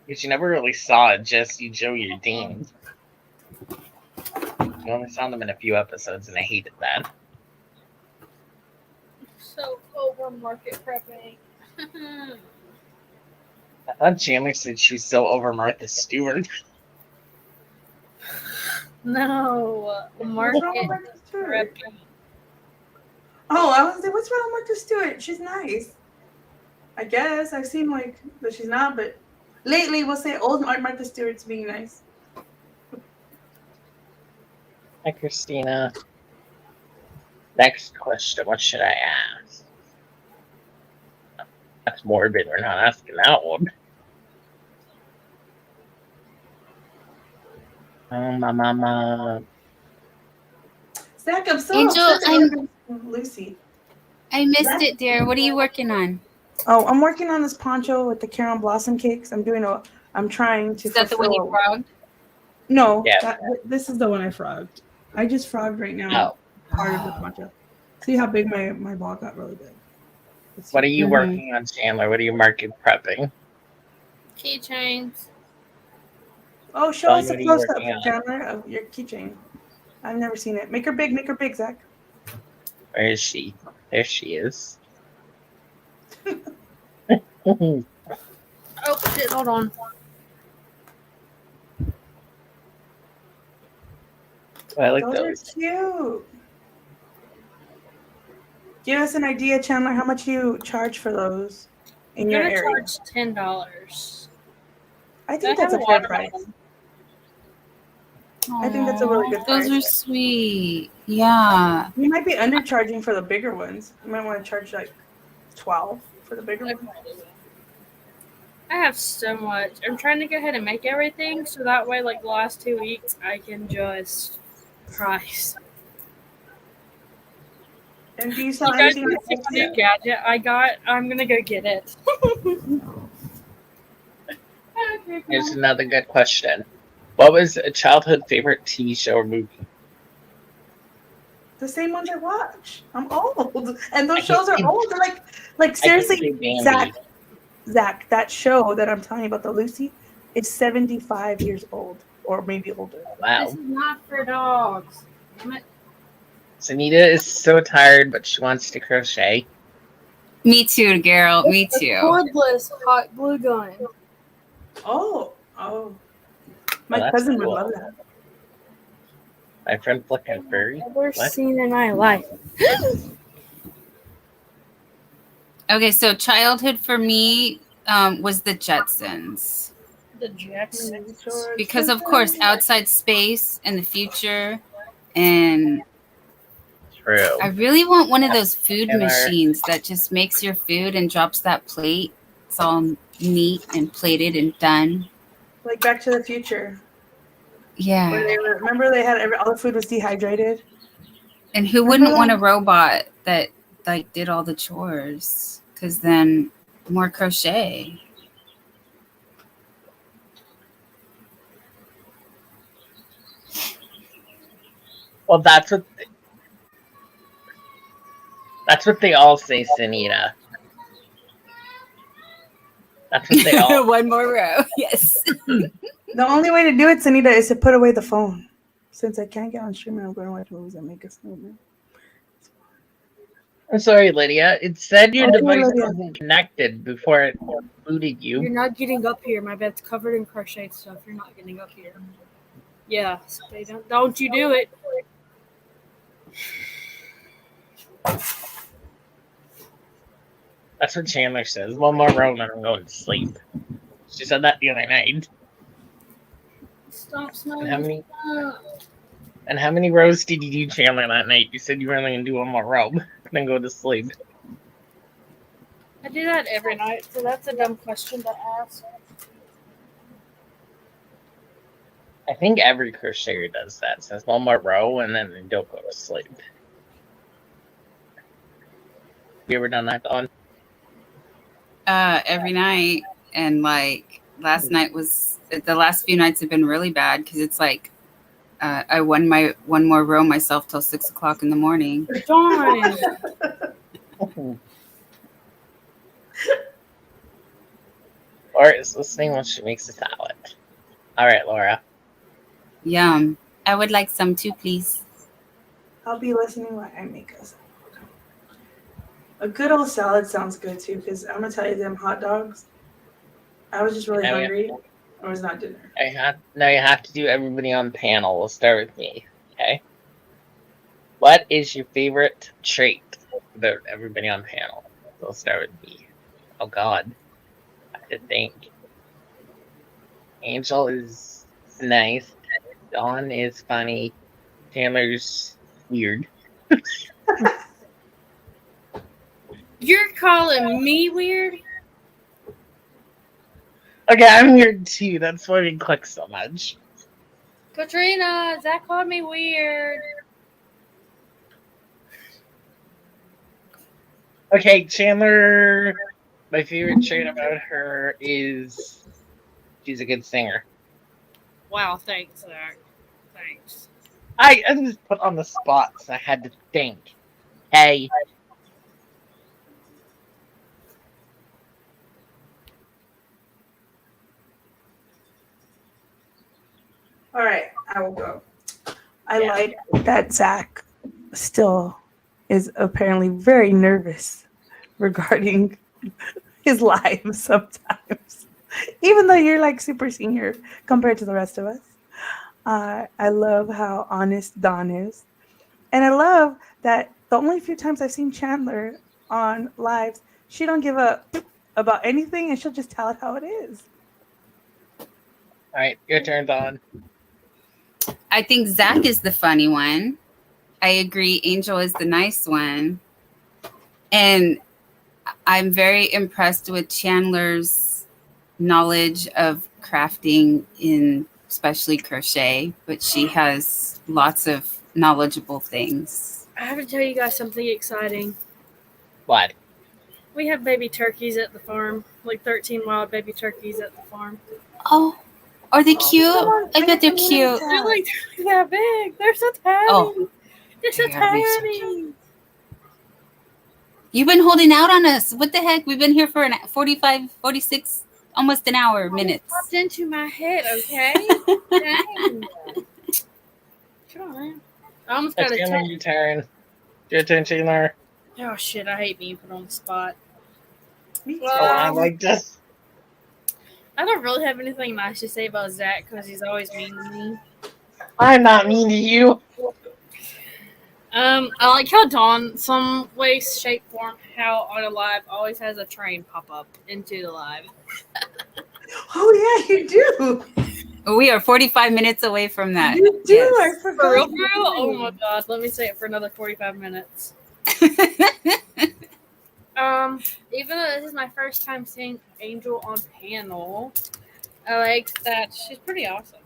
Because you never really saw Jesse, Joey, or Dean. You only saw them in a few episodes, and I hated that. So over market prepping. I thought Chandler said she was so over Martha Stewart. No. What's wrong Market with Martha Stewart? prepping. Oh, I was like, what's wrong with Martha Stewart? She's nice. I guess. I've seen like that she's not, but lately we'll say old Martha Stewart's being nice. Hi, Christina. Next question. What should I ask? That's morbid. We're not asking that one. Mama. Zach, I'm so Angel, upset with Lucy. I missed it, dear. What are you working on? Oh, I'm working on this poncho with the Caron Blossom cakes. I'm trying to Is that the one you fulfill- frogged? No, Yeah. this is the one I frogged. I just frogged right now. Oh, Part of the poncho. See how big my ball got really big. what are you Mhm. working on, Chandler? What are you market prepping? Keychains. Oh, show Dawn, us a what are you close up, working on? Chandler, of your keychain. I've never seen it. Make her big, Zach. Where is she? There she is. I Oh shit! Hold on. like Those are those. cute. Give us an idea, Chandler. How much you charge for those in I'm your gonna area? charge $10. I I think have that's a a fair lot of price. them. I think that's a really Aw, good those price. are sweet. Yeah. You might be undercharging for the bigger ones. You might want to charge like 12 for the bigger I ones. probably will. I have so much. I'm trying to go ahead and make everything so that way, like the last 2 weeks, I can just price. And do you sell You guys anything want on to see my Etsy? new gadget I got? I'm gonna go get it. Here's another good question. What was a childhood favorite TV show or movie? The same ones I watch. I'm old, and I those can shows are say, old. They're like I can seriously, say Bambi. Zach, that show that I'm telling you about, the Lucy, is 75 years old or maybe older. This Wow. is not for dogs. Damn it. Sanita is so tired, but she wants to crochet. Me too, girl. Me A too. cordless hot glue gun. Oh. Oh, My that's cousin would cool. love that. My friend Flickin' Furry. Ever What? seen in my life? Okay, so childhood for me was the Jetsons. The Jackson. Because, of course, outside space and the future. And True. I really want one of those food And our- machines that just makes your food and drops that plate. It's all neat and plated and done. Like Back to the Future. Yeah. Where they were, remember they had all the food was dehydrated? And who wouldn't want a robot that like did all the chores? Because then more crochet. Well, that's what they all say, Sanita. That's what they all. One more row. Yes. The only way to do it, Sanita, is to put away the phone. Since I can't get on streaming, I'm going to watch movies that make us snowman. I'm sorry, Lydia. It said your Okay, device Lydia. wasn't connected before it booted You're you. not getting up here. My bed's covered in crocheted stuff. You're not getting up here. Yeah, they don't you do it. That's what Chandler says. One more row and I'm going to sleep. She said that the other night. Stop And smelling. how many rows did you do, Chandler, that night? You said you were only going to do one more row, then go to sleep. I do that every night, so that's a dumb question to ask. I think every crocheter does that. Says one more row and then they don't go to sleep. You ever done that, Dawn? Every night. And like last night was the last few nights have been really bad because it's like I won my one more row myself till 6 o'clock in the morning. Darn. Laura is listening when she makes a salad. All right, Laura. Yum. I would like some too, please. I'll be listening while I make us. A good old salad sounds good too, because I'm gonna tell you, them hot dogs. I was just really Oh, yeah. hungry. Or was not dinner. Now you have to do everybody on panel. We'll start with me. Okay. What is your favorite trait about everybody on panel? We'll start with me. Oh God. I have to think. Angel is nice. Dawn is funny. Chandler's weird. You're calling me weird? Okay, I'm weird too. That's why we click so much. Katrina, Zach called me weird. Okay, Chandler. My favorite trait about her is she's a good singer. Wow, thanks, Zach. Thanks. I was put on the spot, so I had to think. Hey. All right, I will go. I Yeah. like that Zach still is apparently very nervous regarding his life sometimes, even though you're like super senior compared to the rest of us. I love how honest Don is. And I love that the only few times I've seen Chandler on lives, she don't give a about anything and she'll just tell it how it is. All right, your turn, Dawn. I think Zach is the funny one. I agree. Angel is the nice one. And I'm very impressed with Chandler's knowledge of crafting in especially crochet, but she has lots of knowledgeable things. I have to tell you guys something exciting. What? We have baby turkeys at the farm, like 13 wild baby turkeys at the farm. Oh, are they cute? Someone- I bet they're someone cute. tell- They're like that big. They're so tiny. Oh, They're so they are big, so tiny. You've been holding out on us. What the heck? We've been here for 45, 46, almost an hour, minutes. Popped into my head, okay? Dang. Come on, man. I almost got It's a gonna tell. your turn. Your turn, Chandler. Oh shit! I hate being put on the spot. Me too. Oh, I like this. I don't really have anything nice to say about Zach because he's always mean to me. I'm not mean to you. I like how Dawn, some way, shape, form, how on a live always has a train pop up into the live. Oh yeah, you do. We are 45 minutes away from that. You do. Yes. I forgot. For real, you for real? Oh do. my god! Let me say it for another 45 minutes. Even though this is my first time seeing Angel on panel, I like that she's pretty awesome.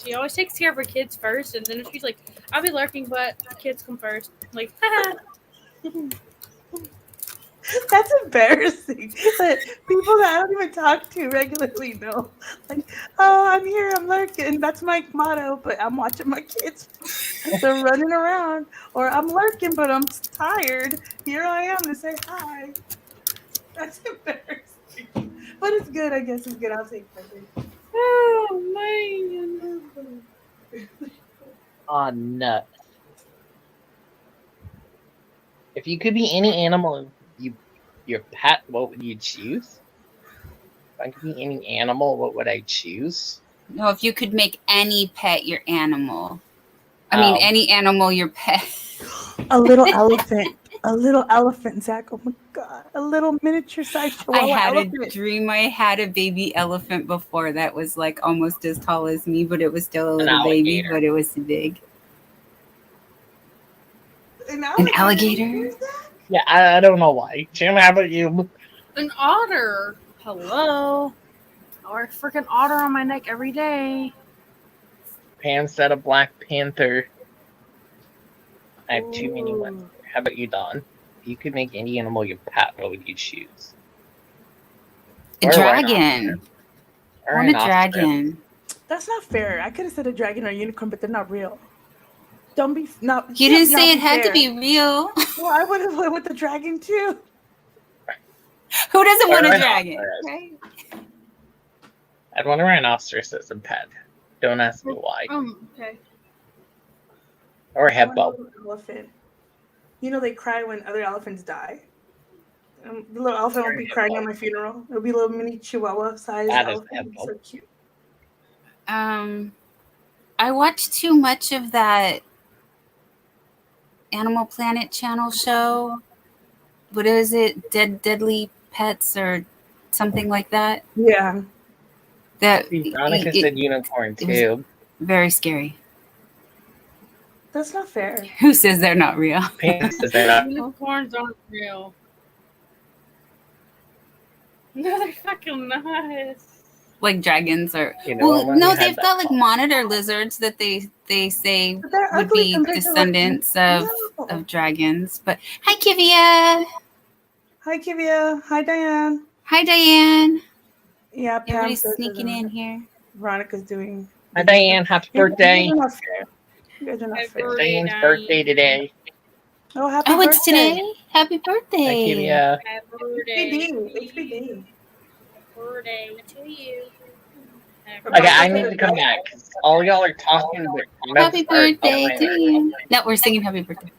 She always takes care of her kids first, and then if she's like, "I'll be lurking, but the kids come first." I'm like, haha. That's embarrassing. That people that I don't even talk to regularly know. Like, oh, I'm here, I'm lurking. That's my motto, but I'm watching my kids. They're running around. Or I'm lurking, but I'm tired. Here I am to say hi. That's embarrassing. But it's good, I guess it's good. I'll take it. Oh man. Oh, nuts. If you could be any animal, your pet, what would you choose? If I could be any animal, what would I choose? No, if you could make any pet your animal. I mean, Oh. any animal your pet. A little elephant. A little elephant, Zach. Oh my god. A little miniature sized I chihuahua had elephant. a dream. I had a baby elephant before that was like almost as tall as me, but it was still a little baby, alligator. but it was big. An alligator? Yeah, I don't know why. Jim, how about you? An otter. Hello. I wear a freaking otter on my neck every day. Pam said a Black Panther. I have too many ones. How about you, Don? If you could make any animal your pet, what would you choose? A Or dragon. Or I want an a ostrich. dragon. That's not fair. I could have said a dragon or a unicorn, but they're not real. Don't be not. You didn't not say it be had to fair. be real. Well, I would have went with the dragon too. Who doesn't Or want a an dragon? ostrich. Right? I'd want a rhinoceros as a pet. Don't ask me why. Okay. Or a I want a hippo. little elephant. You know they cry when other elephants die. The little elephant will be crying at my funeral. It'll be a little mini chihuahua sized That is elephant. hippo. So cute. I watched too much of that Animal Planet channel show. What is it? Deadly Pets or something like that? Yeah. That Veronica it- said unicorn it was- too. very scary. That's not fair. Who says they're not real? Pam says they're not. Unicorns aren't real. No, they're fucking nice. Like dragons or You know, well, when no, we had they've that got like call. monitor lizards that they say But they're would ugly be compared to descendants No. of dragons. But hi, Kivia. Hi, Kivia. Hi, Diane. Hi, Diane. Yeah, Pam Everybody's says sneaking that, in here. Veronica's doing. Hi, Diane. Happy birthday. You guys are not fair. You guys are not Happy fair. birthday. Diane's Diane. birthday today. Oh, happy Oh, it's birthday. today. Happy Hi, birthday. Kivia. Happy birthday. HBD. HBD. Birthday to you. Okay, I need to come back. 'Cause all y'all are talking, but Happy most are birthday to you. No, we're singing happy birthday.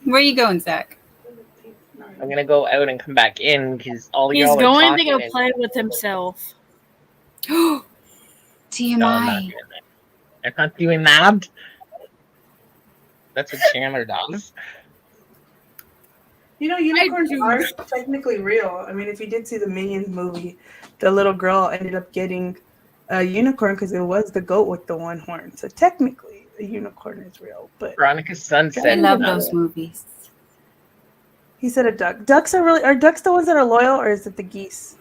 Where are you going, Zach? I'm gonna go out and come back in because all He's y'all are going talking. to go and- play with himself. No, I'm not TMI. doing that. I'm not doing that. That's what Chandler does. You know, unicorns do. are technically real. I mean, if you did see the Minions movie, the little girl ended up getting a unicorn because it was the goat with the one horn. So technically, a unicorn is real. But Veronica's son I said love no. those movies. he said a duck. Ducks are ducks the ones that are loyal, or is it the geese?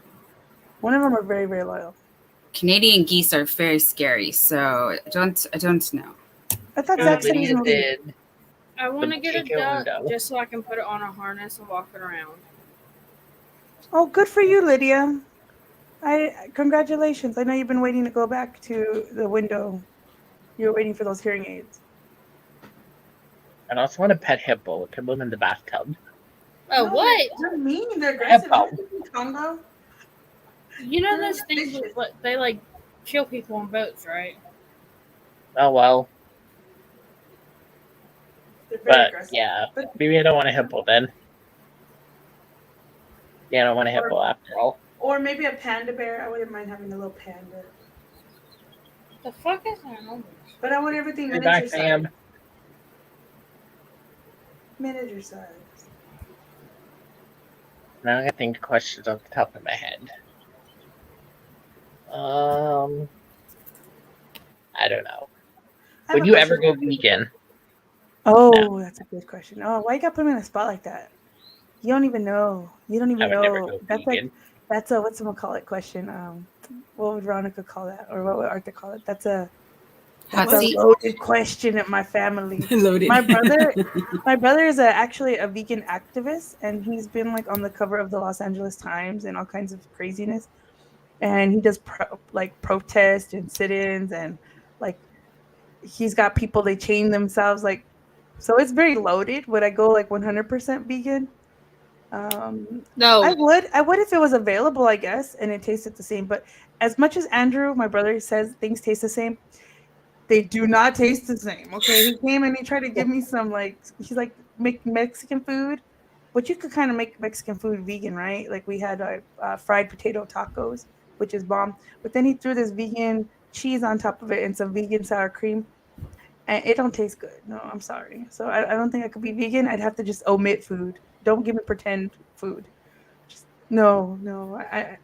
One of them are very, very loyal. Canadian geese are very scary, so I don't know. I thought Zach said he was Lydia moving. did. I want to get a chicken duck window. just so I can put it on a harness and walk it around. Oh, good for you, Lydia. Congratulations. I know you've been waiting to go back to the window. You're waiting for those hearing aids. I also want a pet hippo. Put them in the bathtub. Oh, No, what? They're mean. They're aggressive. Congo. You know They're those things vicious. with, they like kill people on boats, right? Oh well, They're very but aggressive. yeah, But maybe I don't want a hippo then. Yeah, I don't want a hippo after all. or maybe a panda bear. I wouldn't mind having a little panda. The fuck is that? But I want everything Be miniature back, size. fam. Miniature size. Now I think questions off the top of my head. I don't know. I have Would a you ever question. go vegan? Oh, that's a good question. Oh, why you got put me in a spot like that? You don't even know. You don't I even would never know. go That's vegan. that's a what's gonna call it question. What would Veronica call that, or what would Arthur call it? That's a Hot seat. loaded question at my family. Loaded. My brother is actually a vegan activist, and he's been like on the cover of the Los Angeles Times and all kinds of craziness. And he does protest and sit-ins, and like he's got people they chain themselves like. So it's very loaded. Would I go like 100% vegan? No. I would if it was available, I guess, and it tasted the same. But as much as Andrew, my brother, says things taste the same, they do not taste the same. Okay, he came and he tried to give me some he's like make Mexican food, but you could kind of make Mexican food vegan, right? Like we had fried potato tacos, which is bomb. But then he threw this vegan cheese on top of it and some vegan sour cream, and it don't taste good. No, I'm sorry. So I don't think I could be vegan. I'd have to just omit food. Don't give me pretend food. Just, no, I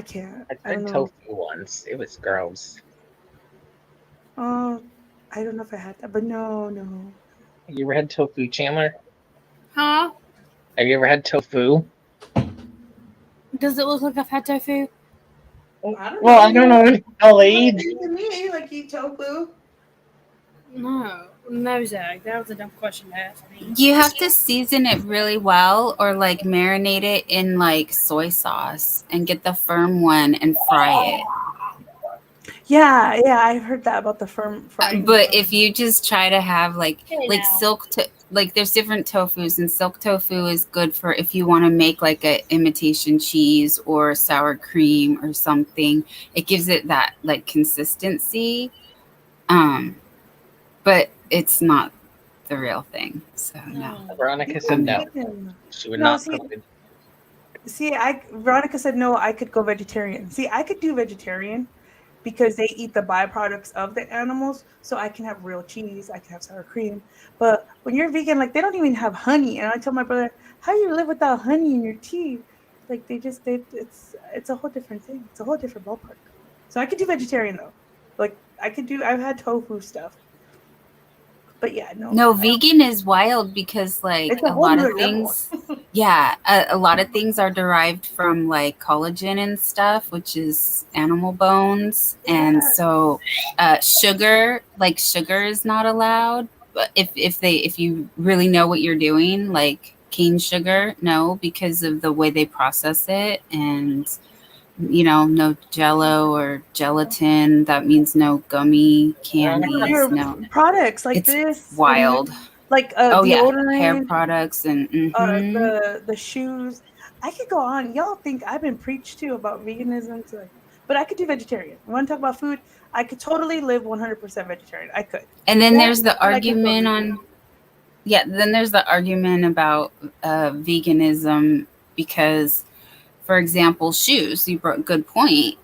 can't. I I don't tried know. tofu once. It was gross. Oh, I don't know if I had that, but no. Have you ever had tofu, Chandler? Huh? Have you ever had tofu? Does it look like I've had tofu? Well, I don't know. I'll eat. Me like eat tofu. No, Zach. That was a dumb question to ask me. You have to season it really well, or like marinate it in like soy sauce and get the firm one and fry it. Yeah, I've heard that about the firm frying. But if you just try to have like Now. like there's different tofus, and silk tofu is good for if you want to make like a imitation cheese or sour cream or something. It gives it that like consistency. But it's not the real thing. So no. Veronica said no. She would not cook it. Veronica said no, I could go vegetarian. See, I could do vegetarian because they eat the byproducts of the animals, so I can have real cheese, I can have sour cream. But when you're vegan, like they don't even have honey. And I tell my brother, how do you live without honey in your tea? Like it's a whole different thing. It's a whole different ballpark. So I could do vegetarian though. Like I've had tofu stuff. But yeah, No, vegan is wild because like It's a whole lot nother of level. things, yeah, a lot of things are derived from like collagen and stuff, which is animal bones. And so sugar is not allowed. But if you really know what you're doing, like cane sugar, no, because of the way they process it. And no Jello or gelatin. That means no gummy candies. Your No, products like it's this, wild. like Oh yeah, deodorant, hair products and the shoes. I could go on. Y'all think I've been preached to about veganism, but I could do vegetarian. You want to talk about food? I could totally live 100% vegetarian. I could. And then Yeah, there's the but I could go argument vegan. on, yeah, then there's the argument about veganism because, for example, shoes, you brought a good point.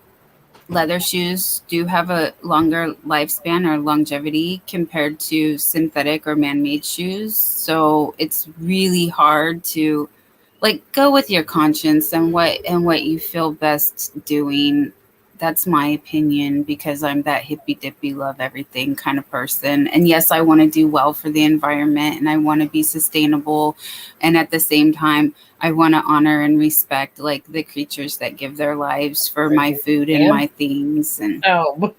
Leather shoes do have a longer lifespan or longevity compared to synthetic or man-made shoes. So it's really hard to like go with your conscience and what you feel best doing. That's my opinion because I'm that hippy dippy love everything kind of person. And yes, I want to do well for the environment and I want to be sustainable. And at the same time, I want to honor and respect like the creatures that give their lives for my food and my things. And Oh,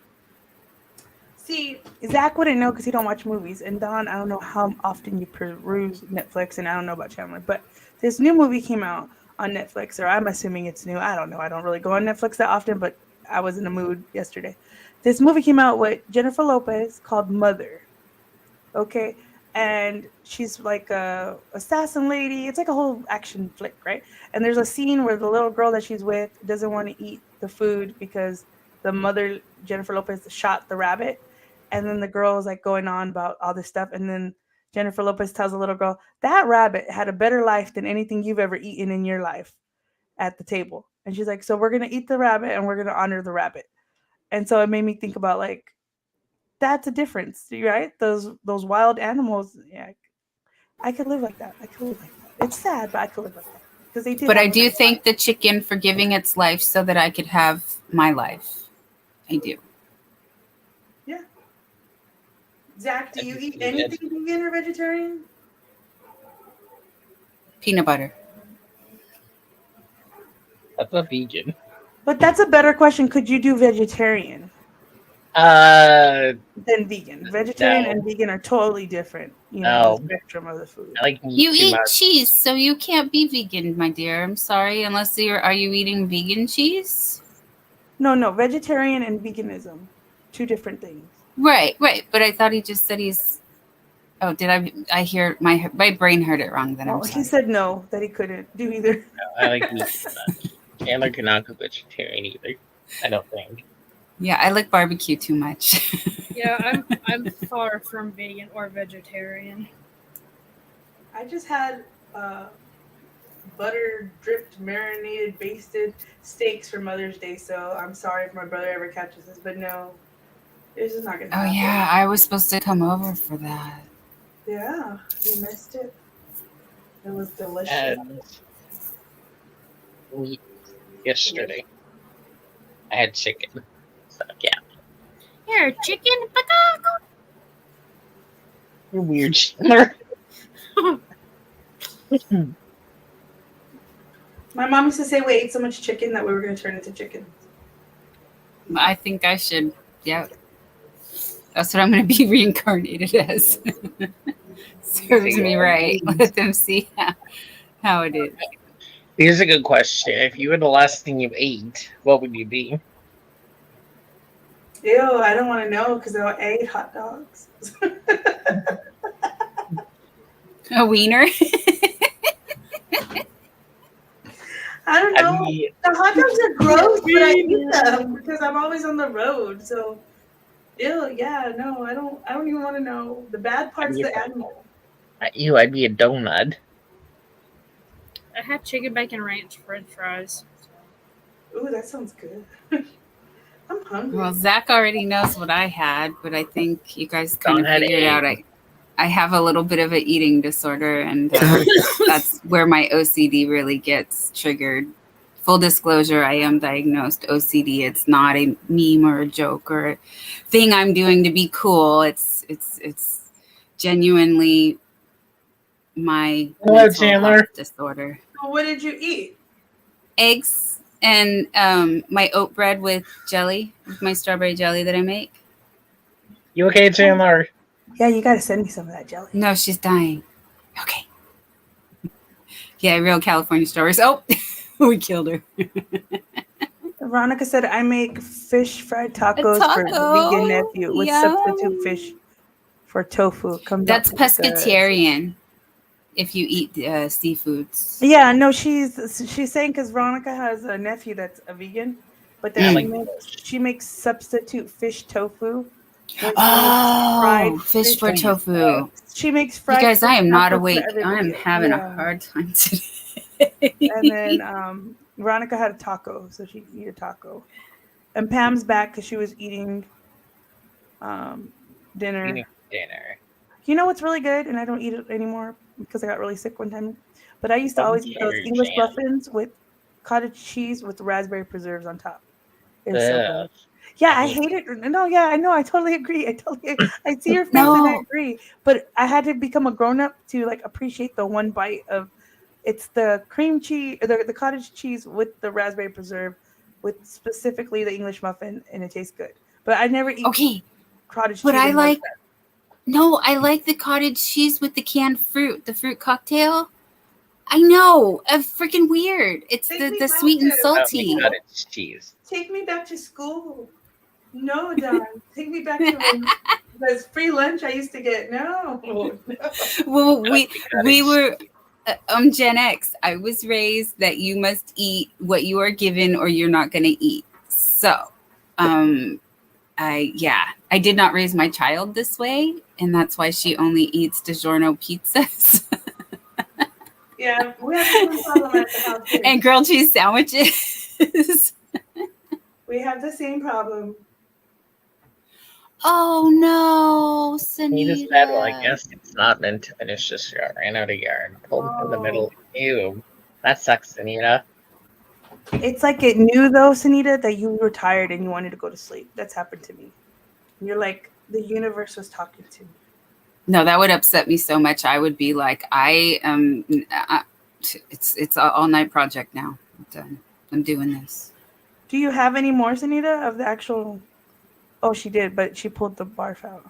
See, Zach wouldn't know because he don't watch movies. And Don, I don't know how often you peruse Netflix, and I don't know about Chandler, but this new movie came out on Netflix, or I'm assuming it's new. I don't know. I don't really go on Netflix that often, but I was in a mood yesterday. This movie came out with Jennifer Lopez called Mother. Okay. And she's like a assassin lady. It's like a whole action flick, right? And there's a scene where the little girl that she's with doesn't want to eat the food because the mother, Jennifer Lopez, shot the rabbit. And then the girl is like going on about all this stuff. And then Jennifer Lopez tells the little girl, that rabbit had a better life than anything you've ever eaten in your life at the table. And she's like, so we're going to eat the rabbit and we're going to honor the rabbit. And so it made me think about like, that's a difference, right? Those wild animals. Yeah, I could live like that. I could live like that. It's sad, but I could live like that because they did. but have I a do nice thank life. the chicken for giving its life so that I could have my life. I do. Yeah. Zach, do you eat Yeah. anything vegan or vegetarian? Peanut butter. that's a vegan. But that's a better question. Could you do vegetarian Uh, than vegan? Vegetarian No. and vegan are totally different. You know, No. the spectrum of the food. I like meat You too eat much. cheese, so you can't be vegan, my dear. I'm sorry, unless are you eating vegan cheese? No, vegetarian and veganism, two different things. Right. But I thought he just said he's. Oh, did I hear my brain heard it wrong? Then I'm Well, sorry. he said no, that he couldn't do either. I like meat too much. Chandler cannot go vegetarian either. I don't think. Yeah, I like barbecue too much. Yeah, I'm far from vegan or vegetarian. I just had butter dripped, marinated, basted steaks for Mother's Day, so I'm sorry if my brother ever catches this, but no, this is not gonna Oh happen. yeah, I was supposed to come over for that. Yeah, you missed it. It was delicious. And meat yesterday. I had chicken. So yeah. Here, chicken. You're weird, Chandler. My mom used to say we ate so much chicken that we were gonna turn into chicken. I think I should. Yeah, that's what I'm going to be reincarnated as. Serves me right. Let them see how it is. Here's a good question. If you were the last thing you ate, what would you be? Ew, I don't want to know because I ate hot dogs. A wiener. I don't know. I'd be- The hot dogs are gross, but I eat them because I'm always on the road. So, ew, yeah, no, I don't even want to know. The bad part's the animal. I'd be a donut. I had chicken bacon ranch French fries. Ooh, that sounds good. I'm hungry. Well, Zach already knows what I had, but I think you guys kind Dawn of had figured out eggs. I have a little bit of an eating disorder, and that's where my OCD really gets triggered. Full disclosure, I am diagnosed OCD. It's not a meme or a joke or a thing I'm doing to be cool. It's genuinely my Hello, mental Chandler. health disorder. So what did you eat? Eggs and my oat bread with jelly, with my strawberry jelly that I make. You okay, Chandler? Yeah, you got to send me some of that jelly. No, she's dying. Okay. Yeah, real California stories. Oh, we killed her. Veronica said, I make fish fried tacos for taco? vegan nephew with Yum. substitute fish for tofu. Comes out That's pretty good. pescatarian. if you eat seafoods. Yeah, no, she's saying because Veronica has a nephew that's a vegan, but then I Mm. like she makes substitute fish tofu when she makes fried Oh, fish for fish. tofu. She makes You fried guys, I fish am not tacos for awake. I everybody. am having a Yeah. hard time today. And then Veronica had a taco, so she could eat a taco. And Pam's back because she was eating dinner. eating dinner. You know what's really good, and I don't eat it anymore because I got really sick one time. But I used to always eat those Butter English jam. muffins with cottage cheese with raspberry preserves on top. It was so Ugh. good. Yeah, I I hate hate it. No, yeah, I know. I totally agree. I see your face and I No. agree. But I had to become a grown up to like appreciate the one bite of it's the cream cheese, the cottage cheese with the raspberry preserve, with specifically the English muffin, and it tastes good. But I never eat Okay, cottage but cheese. I in like that. no, I like the cottage cheese with the canned fruit, the fruit cocktail. I know, freaking weird. It's Take me the back sweet and to- don't make salty. cottage cheese. Take me back to school. No, Don. Take me back to when there's free lunch I used to get. No. Well, Don't make we cottage were cheese. Gen X. I was raised that you must eat what you are given or you're not going to eat. So, I did not raise my child this way, and that's why she only eats DiGiorno pizzas Yeah, we have the same problem at the house here. and grilled cheese sandwiches. We have the same problem. Oh no, He just said, well, I Sanita. guess it's not meant to finish this year. I ran out of yarn. Pulled from the Oh. middle. Ew. That sucks, Anita. It's like it knew though, Sunita, that you were tired and you wanted to go to sleep. That's happened to me. And you're like, the universe was talking to me. No, that would upset me so much. I would be like, it's an all night project now. I'm done. I'm doing this. Do you have any more, Sunita, of the actual? Oh, she did, but she pulled the barf out.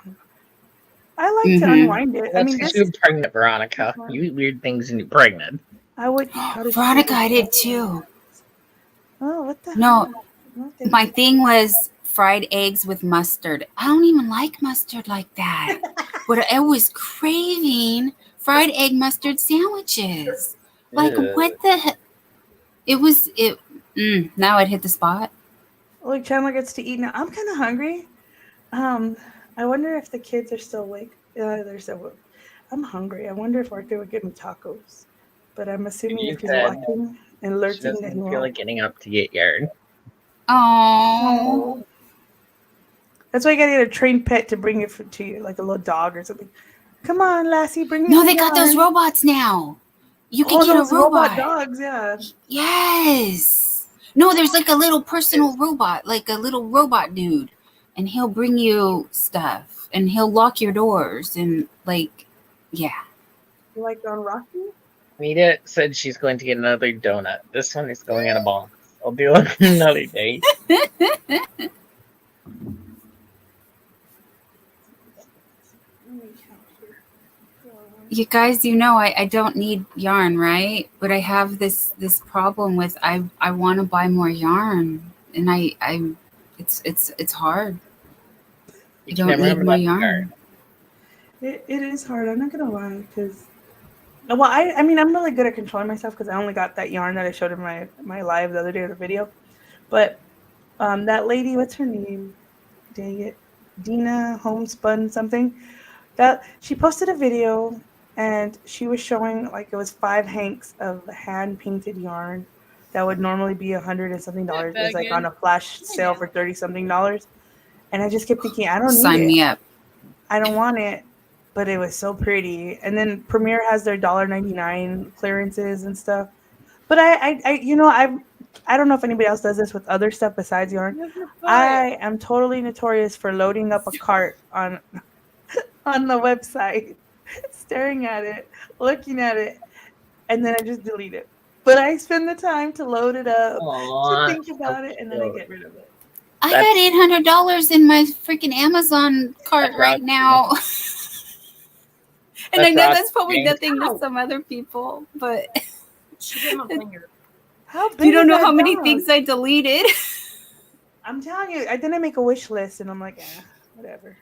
I like to Mhm. unwind it. I That's mean, because this. you're pregnant, Veronica. You eat weird things and you're pregnant. I would eat cottage Veronica, cheese. I did too. Oh, what the No, hell? No, thank my you. thing was fried eggs with mustard. I don't even like mustard like that. But I was craving fried egg mustard sandwiches. Like, Ugh. what the heck? Now it hit the spot. Look, Chandler gets to eat now. I'm kind of hungry. I wonder if the kids are still awake. They're still awake. I'm hungry. I wonder if Arthur would give me tacos. But I'm assuming You if he's said watching and She lurching that doesn't he feel like won't. getting up to get yarn. Oh. That's why you gotta get a trained pet to bring it to you, like a little dog or something. Come on, Lassie, bring me No, some they got those yarn. robots now. You can get a those robot robot. dogs, yeah. Yes. No, there's like a little personal robot, like a little robot dude. And he'll bring you stuff. And he'll lock your doors. And like, yeah. You like on Rocky? Anita said she's going to get another donut. This one is going in a box. I'll do it another day. You guys, you know I don't need yarn, right? But I have this problem with I want to buy more yarn. And it's hard. You I can don't never need have more enough yarn. It is hard. I'm not gonna lie, because well, I mean, I'm really good at controlling myself because I only got that yarn that I showed in my live the other day of the video. But that lady, what's her name? Dang it, Dina Homespun something. That she posted a video and she was showing like it was 5 hanks of hand painted yarn that would normally be $100 and something. It was like on a flash sale for $30 something. And I just kept thinking, I don't need Sign it. me up. I don't want it, but it was so pretty. And then Premiere has their $1.99 clearances and stuff. But I don't know if anybody else does this with other stuff besides yarn. I am totally notorious for loading up a cart on the website, staring at it, looking at it, and then I just delete it. But I spend the time to load it up, to think about it, and then I get rid of it. I got $800 in my freaking Amazon cart That's right rocky. now. And I That's know rocky. that's probably nothing to some other people, but She did my finger. How big you don't is know that how many dog? things I deleted. I'm telling you, I didn't make a wish list, and I'm like, whatever.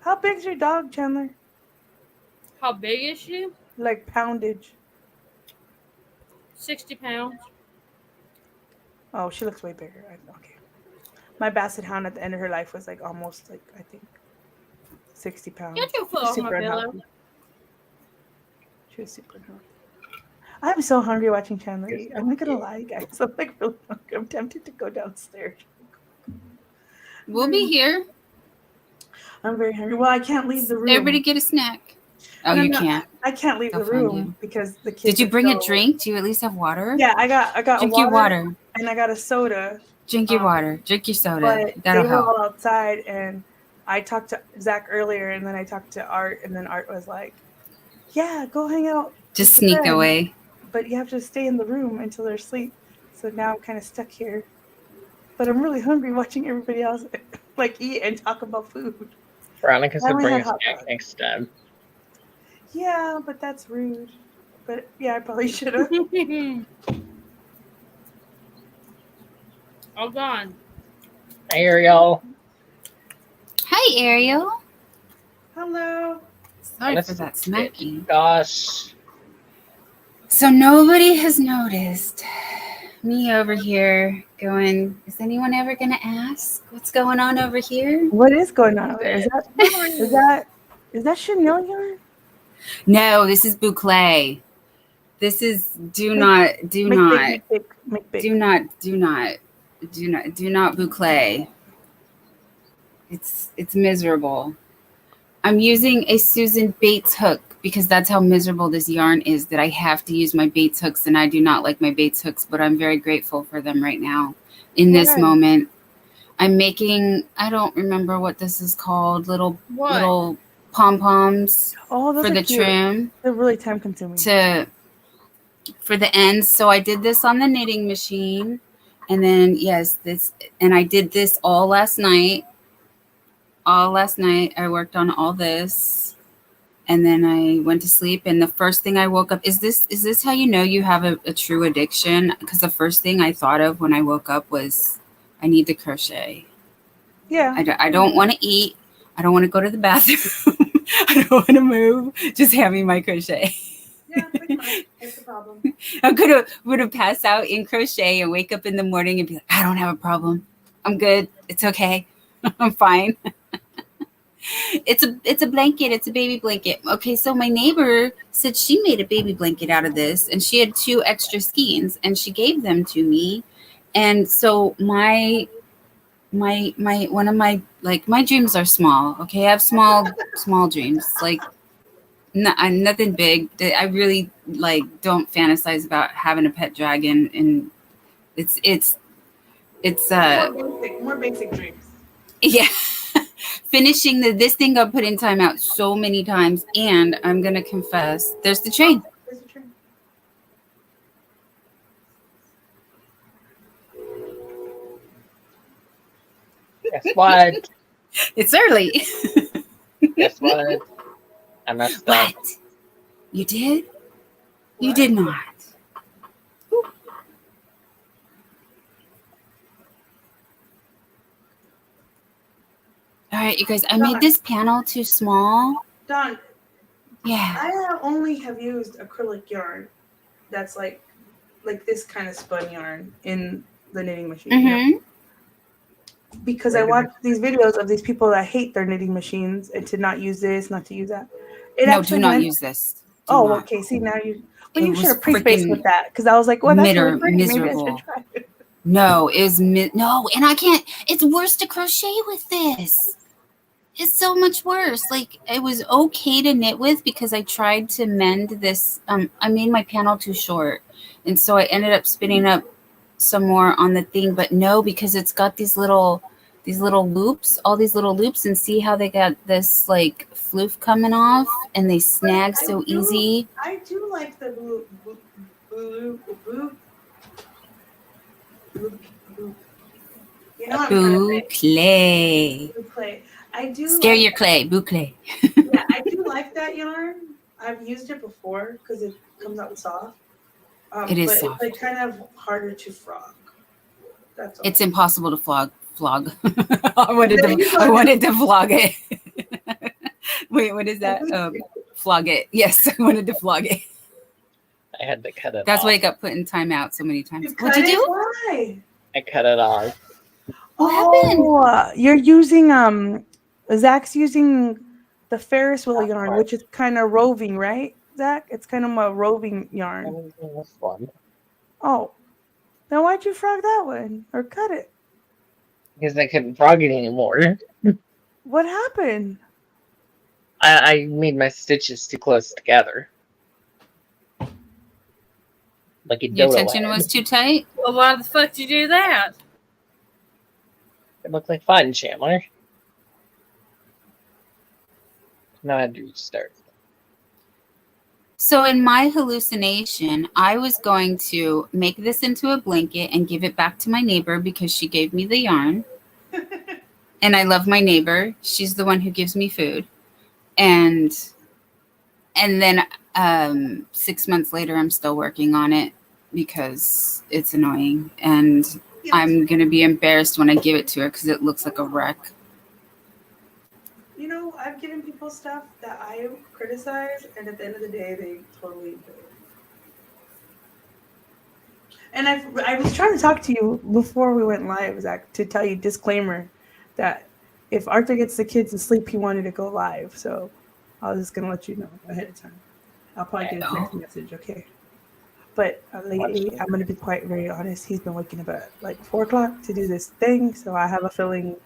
How big's your dog, Chandler? How big is she? Like poundage. 60 pounds. Oh, she looks way bigger. Okay. My basset hound at the end of her life was like almost like I think 60 pounds. Get your foot She's off my super pillow. unhealthy. She was super unhealthy. I'm so hungry watching Chandler eat. I'm not gonna lie, guys. I'm like really hungry. I'm tempted to go downstairs. We'll be here. I'm very hungry. Well, I can't leave the room. Everybody get a snack. Oh, No, you no, can't. I can't leave They'll the find room you. because the kids. Did you are bring a so- drink? Do you at least have water? Yeah, I got Drink water, your water. and I got a soda. Drink your water. Drink your soda. But That'll they were help. all outside, and I talked to Zach earlier, and then I talked to Art, and then Art was like, "Yeah, go hang out. Just with your sneak friends, away. but you have to stay in the room until they're asleep." So now I'm kind of stuck here, but I'm really hungry watching everybody else like eat and talk about food. Veronica I said only bring had a hot snack dog. next time. Yeah, but that's rude. But yeah, I probably should have. All gone. Hey, Ariel. Hi, Ariel. Hello. Sorry Let's for that get- smacking. Gosh. So nobody has noticed me over here going, is anyone ever going to ask what's going on over here? What is going on over there? Is that chenille yarn? No, this is boucle. This is do Make- not Make big. do not boucle. It's miserable. I'm using a Susan Bates hook because that's how miserable this yarn is, that I have to use my Bates hooks, and I do not like my Bates hooks, but I'm very grateful for them right now in this Right. moment. I'm making, I don't remember what this is called, little pom-poms Oh, those for are the cute. trim They're really time consuming. for the ends. So I did this on the knitting machine, and then and I did this all last night. I worked on all this, and then I went to sleep, and the first thing I woke up is this how you know you have a true addiction? Because the first thing I thought of when I woke up was I need to crochet. Yeah. I don't want to eat. I don't want to go to the bathroom. I don't want to move. Just hand me my crochet. Yeah, that's the problem. I would have passed out in crochet and wake up in the morning and be like, I don't have a problem. I'm good. It's okay. I'm fine. It's a blanket. It's a baby blanket. Okay, so my neighbor said she made a baby blanket out of this, and she had 2 extra skeins, and she gave them to me. And so my one of my, like, my dreams are small. Okay, I have small dreams. Like, nothing big. I really don't fantasize about having a pet dragon, and it's more basic dreams. yeah. Finishing this thing got put in timeout so many times, and I'm gonna confess, there's the train. There's a train. Guess what? It's early. Guess what? I messed up. What? You did? You did not. All right, you guys, I made this panel too small. Dawn, Yeah. I only have used acrylic yarn that's like this kind of spun yarn in the knitting machine. Mm-hmm. Because I watch these videos of these people that hate their knitting machines and to not use this, not to use that. No, do not use this. Do Oh, not. okay. See, now you. Well, It you should was have pre-spaced freaking with that because I was like, well, that's really pretty. Maybe I miserable. should try it. No, no, and I can't. It's worse to crochet with this. It's so much worse. Like, it was okay to knit with because I tried to mend this. I made my panel too short, and so I ended up spinning up some more on the thing. But no, because it's got these little loops, all these little loops, and see how they got this like floof coming off, and they snag so easy. I do like the blue. You know what I'm trying to say. Boucle. Boucle. I do. Scare your clay. Boucle. Yeah, I do like that yarn. I've used it before because it comes out soft. It is but soft. It's like kind of harder to frog. That's all. It's impossible to flog. I wanted to vlog it. Wait, what is that? flog it. Yes, I wanted to flog it. I had to cut it That's off. why it got put in timeout so many times. You What'd cut you it? do? Why? I cut it off. What happened? Oh, you're using Zach's using the Ferris wheel yarn, which is kind of roving, right, Zach? It's kind of a roving I'm yarn. using this one Oh, then why'd you frog that one or cut it? because I couldn't frog it anymore. What happened? I made my stitches too close together, like a Your dodo tension head. was too tight? Well, why the fuck did you do that? It looked like fun, Chandler. Now I had to restart. So in my hallucination, I was going to make this into a blanket and give it back to my neighbor because she gave me the yarn. And I love my neighbor. She's the one who gives me food. And then 6 months later, I'm still working on it because it's annoying. And I'm going to be embarrassed when I give it to her because it looks like a wreck. You know, I've given people stuff that I criticize, and at the end of the day, they totally enjoy it. And I was trying to talk to you before we went live, Zach, to tell you disclaimer that if Arthur gets the kids to sleep, he wanted to go live. So I was just gonna let you know ahead of time. I'll probably get a text message, okay? But lately, I'm gonna be quite very honest. He's been waking up at like 4 o'clock to do this thing, so I have a feeling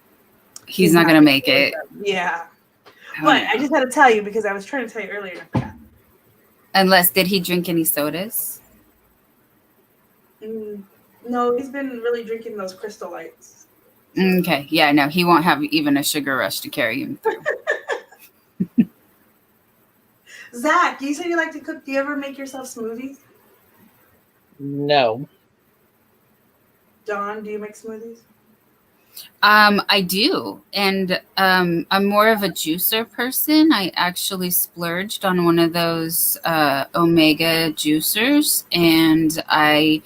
He's not going to make it. Yeah. Oh, But I just had to tell you because I was trying to tell you earlier and I forgot. Unless, did he drink any sodas? No, he's been really drinking those Crystal Lights. Okay. Yeah, no, he won't have even a sugar rush to carry him through. Zach, you said you like to cook. Do you ever make yourself smoothies? No. Dawn, do you make smoothies? I do. And I'm more of a juicer person. I actually splurged on one of those Omega juicers, and I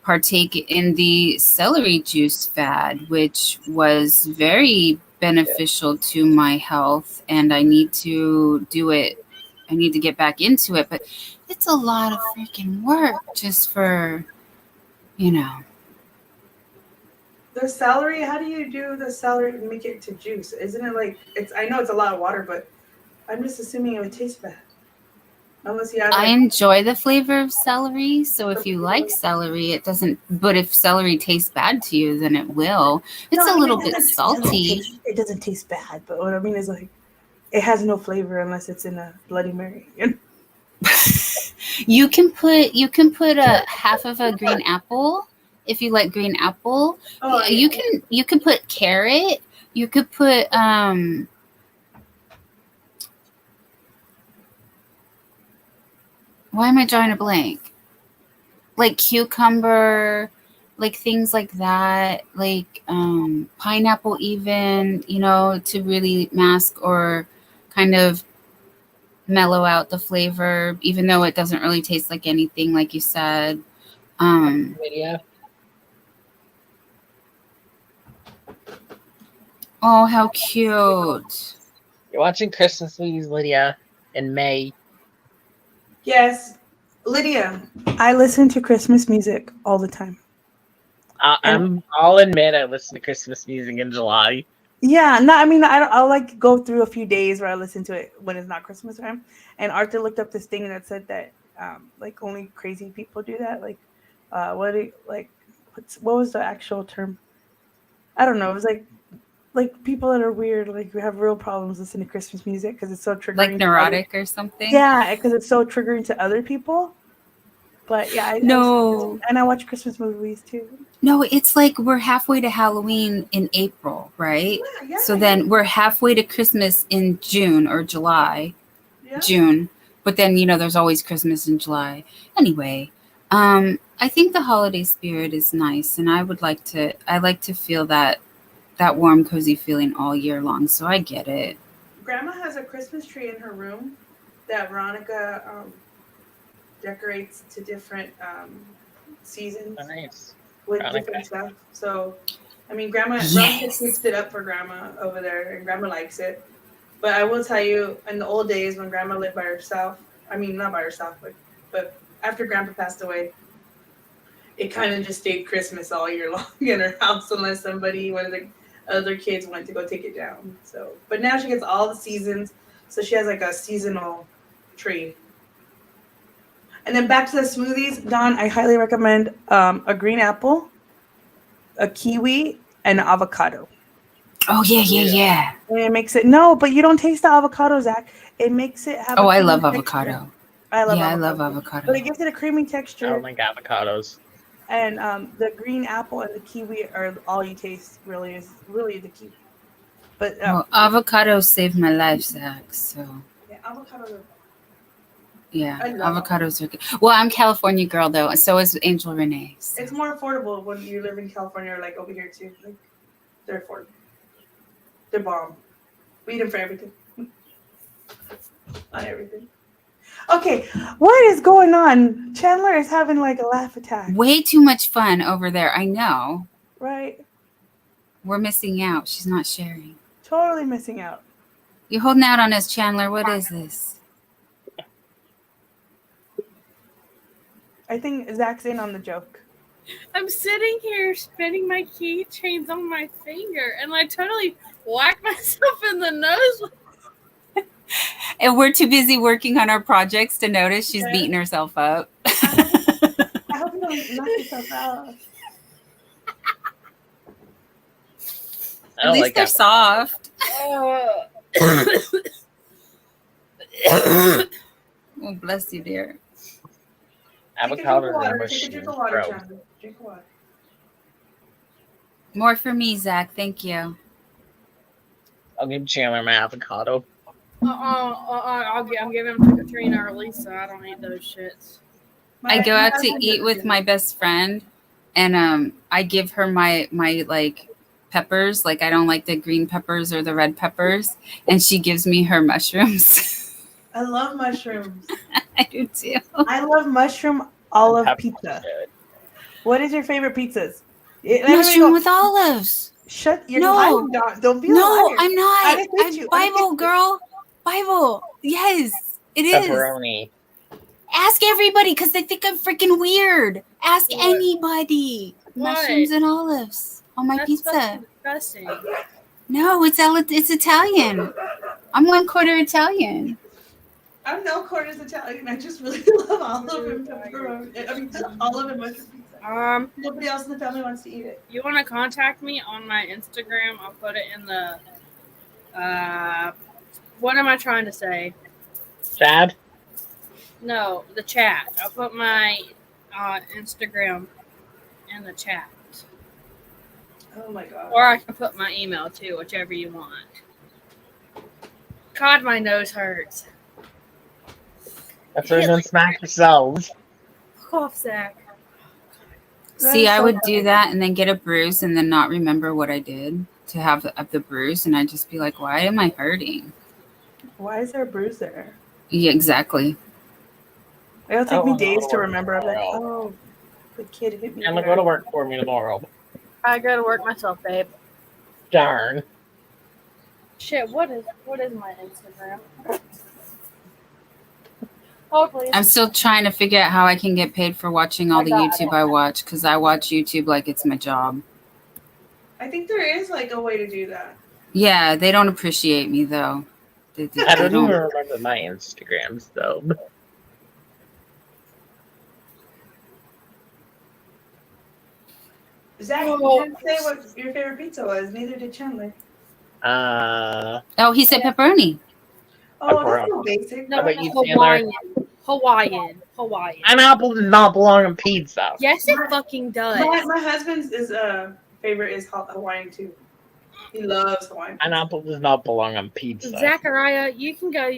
partake in the celery juice fad, which was very beneficial to my health, and I need to do it. I need to get back into it, but it's a lot of freaking work just for, you know. The celery, how do you do the celery and make it to juice? Isn't it like, I know it's a lot of water, but I'm just assuming it would taste bad. Unless you have I enjoy the flavor of celery, so if you like celery, it doesn't. But if celery tastes bad to you, then it will. It's a little bit salty. It doesn't taste bad, but what I mean is like, it has no flavor unless it's in a Bloody Mary. You can put a half of a green apple if you like green apple. Oh, you can put carrot. You could put why am I drawing a blank? Like cucumber, like things like that, like pineapple even, to really mask or kind of mellow out the flavor, even though it doesn't really taste like anything, like you said. Lydia. Oh, how cute. You're watching Christmas movies, Lydia, in May. Yes. Lydia, I listen to Christmas music all the time. I'll admit I listen to Christmas music in July. Yeah, no, I mean, I'll like go through a few days where I listen to it when it's not Christmas time. And Arthur looked up this thing that said that like only crazy people do that. Like, what was the actual term? I don't know. It was like people that are weird, like who have real problems listening to Christmas music because it's so triggering. Like neurotic or something? Yeah, because it's so triggering to other people. But yeah, I watch Christmas movies too. No, it's like we're halfway to Halloween in April, right? Yeah, so then we're halfway to Christmas in June or July. Yeah. June. But then, there's always Christmas in July. Anyway, I think the holiday spirit is nice, and I like to feel that warm, cozy feeling all year long. So I get it. Grandma has a Christmas tree in her room that Veronica decorates to different seasons. Nice. With Veronica. different stuff. So, I mean, Veronica keeps it up for Grandma over there, and Grandma likes it. But I will tell you, in the old days when Grandma lived by herself, I mean not by herself, but after Grandpa passed away, it kind of just stayed Christmas all year long in her house unless one of the other kids went to go take it down. So, but now she gets all the seasons, so she has like a seasonal tree. And then back to the smoothies, Don. I highly recommend a green apple, a kiwi, and an avocado. Oh yeah. And it makes it no, but you don't taste the avocado, Zach. It makes it have. Oh, a I love creamy texture. avocado. I love Yeah, I avocado. love avocado. But it gives it a creamy I texture. don't like avocados. And the green apple and the kiwi are all you taste. Really the kiwi. But Well, avocado saved my life, Zach. So yeah, avocados are. yeah, I love avocados are good. Well, I'm California girl though, and so is Angel Renee. So. It's more affordable when you live in California or like over here too. Like they're affordable. They're bomb. We eat them for everything. On everything. Okay, what is going on? Chandler is having like a laugh attack. Way too much fun over there. I know. Right? We're missing out. She's not sharing. Totally missing out. You're holding out on us, Chandler. What is this? I think Zach's in on the joke. I'm sitting here spinning my keychains on my finger, and I totally whacked myself in the nose. And we're too busy working on our projects to notice she's Yeah. beating herself up. I hope you don't knock yourself out. I At don't least like they're avocados. soft. Oh. Oh, bless you, dear. Avocados are Take a mushy drink and of water, gross. Chandler. Drink of water. More for me, Zach. Thank you. I'll give Chandler my avocado. I'm giving them to Katrina or Lisa. I don't eat those shits. I go My out to husband eat doesn't with do my that. best friend, and I give her my like peppers. Like I don't like the green peppers or the red peppers, and she gives me her mushrooms. I love mushrooms. I do too. I love mushroom olive Peppers pizza. are good. What is your favorite pizzas? Everybody Mushroom go, with olives. shut your No. lying, don't be a No, liar. I'm not. I didn't hit I'm you. I didn't Bible hit you. girl. Bible. Yes, it is. Pepperoni. Ask everybody because they think I'm freaking weird. Ask What? anybody. What? Mushrooms and olives on my That's pizza. fucking disgusting. No, it's Italian. I'm 1/4 Italian. I'm no quarters Italian. I just really love olive and pepperoni. I mean, olive and mushroom pizza. Nobody else in the family wants to eat it. You want to contact me on my Instagram? I'll put it in the. What am I trying to say? Chad? No, the chat. I'll put my Instagram in the chat, Oh my god. or I can put my email too, whichever you want. God, my nose hurts. That's why you don't smack yourselves. Cough, Zach. That See, is I so would funny. do that and then get a bruise and then not remember what I did to have the bruise, and I'd just be like, "Why am I hurting?" Why is there a bruise there? Yeah, exactly. It'll take me Oh, days to Lord. remember. I'm like, oh, the kid hit me. Chandler, there. go to work for me tomorrow. I go to work myself, babe. Darn. Shit, what is my Instagram? Oh, please. I'm still trying to figure out how I can get paid for watching all I the got YouTube I watch because I watch YouTube like it's my job. I think there is like a way to do that. Yeah, they don't appreciate me though. They I don't even don't. remember my Instagrams though. Zach, Oh. you didn't say what your favorite pizza was. Neither did Chandler. Oh, he said pepperoni. Oh, that's so basic. No, How about you, Hawaiian. Pineapple does not belong on pizza. Yes, it fucking does. My husband's favorite is Hawaiian too. He loves Hawaiian. Pineapple does not belong on pizza. Zachariah, you can go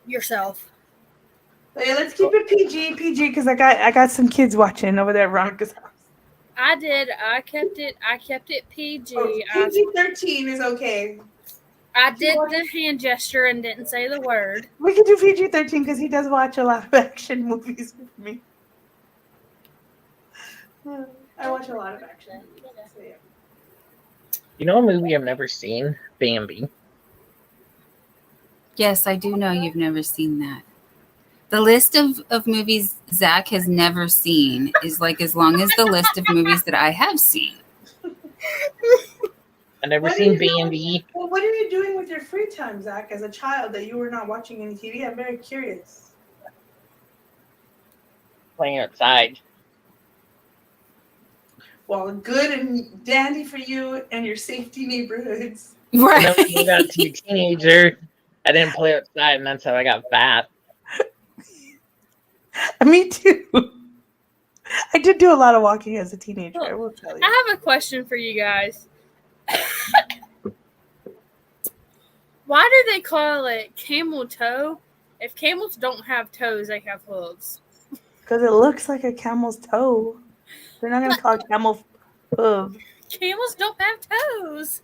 yourself. Hey, let's keep it PG, because I got some kids watching over there at Veronica's house. I did. I kept it PG. Oh, PG-13 is okay. I did the hand gesture and didn't say the word. We can do PG-13 because he does watch a lot of action movies with me. I watch a lot of action movies. So yeah. You know a movie I've never seen? Bambi. Yes, I do know you've never seen that. The list of movies Zach has never seen is like as long as the list of movies that I have seen. I've never What are seen you doing? Bambi. Well, what are you doing with your free time, Zach, as a child that you were not watching any TV? I'm very curious. Playing outside. Well, good and dandy for you and your safety neighborhoods. And Right. then when I got to be a teenager, I didn't play outside, and that's how I got fat. Me too. I did do a lot of walking as a teenager, I will tell you. I have a question for you guys. Why do they call it camel toe? If camels don't have toes, they have hooves. Because it looks like a camel's toe. They're not going to call it camel hoof. Camels don't have toes.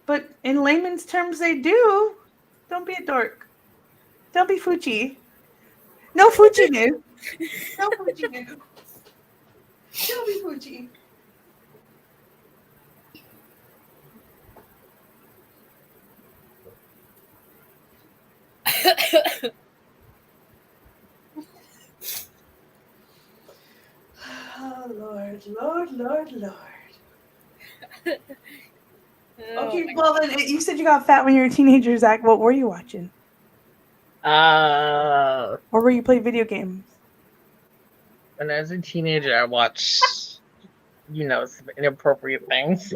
But in layman's terms, they do. Don't be a dork. Don't be Fuchi. No Fuchi new. No Fuchi new. Don't be Fuchi. Oh, Lord. Okay, well, then you said you got fat when you were a teenager, Zach. What were you watching? Or were you playing video games? When I was a teenager, I watched, some inappropriate things.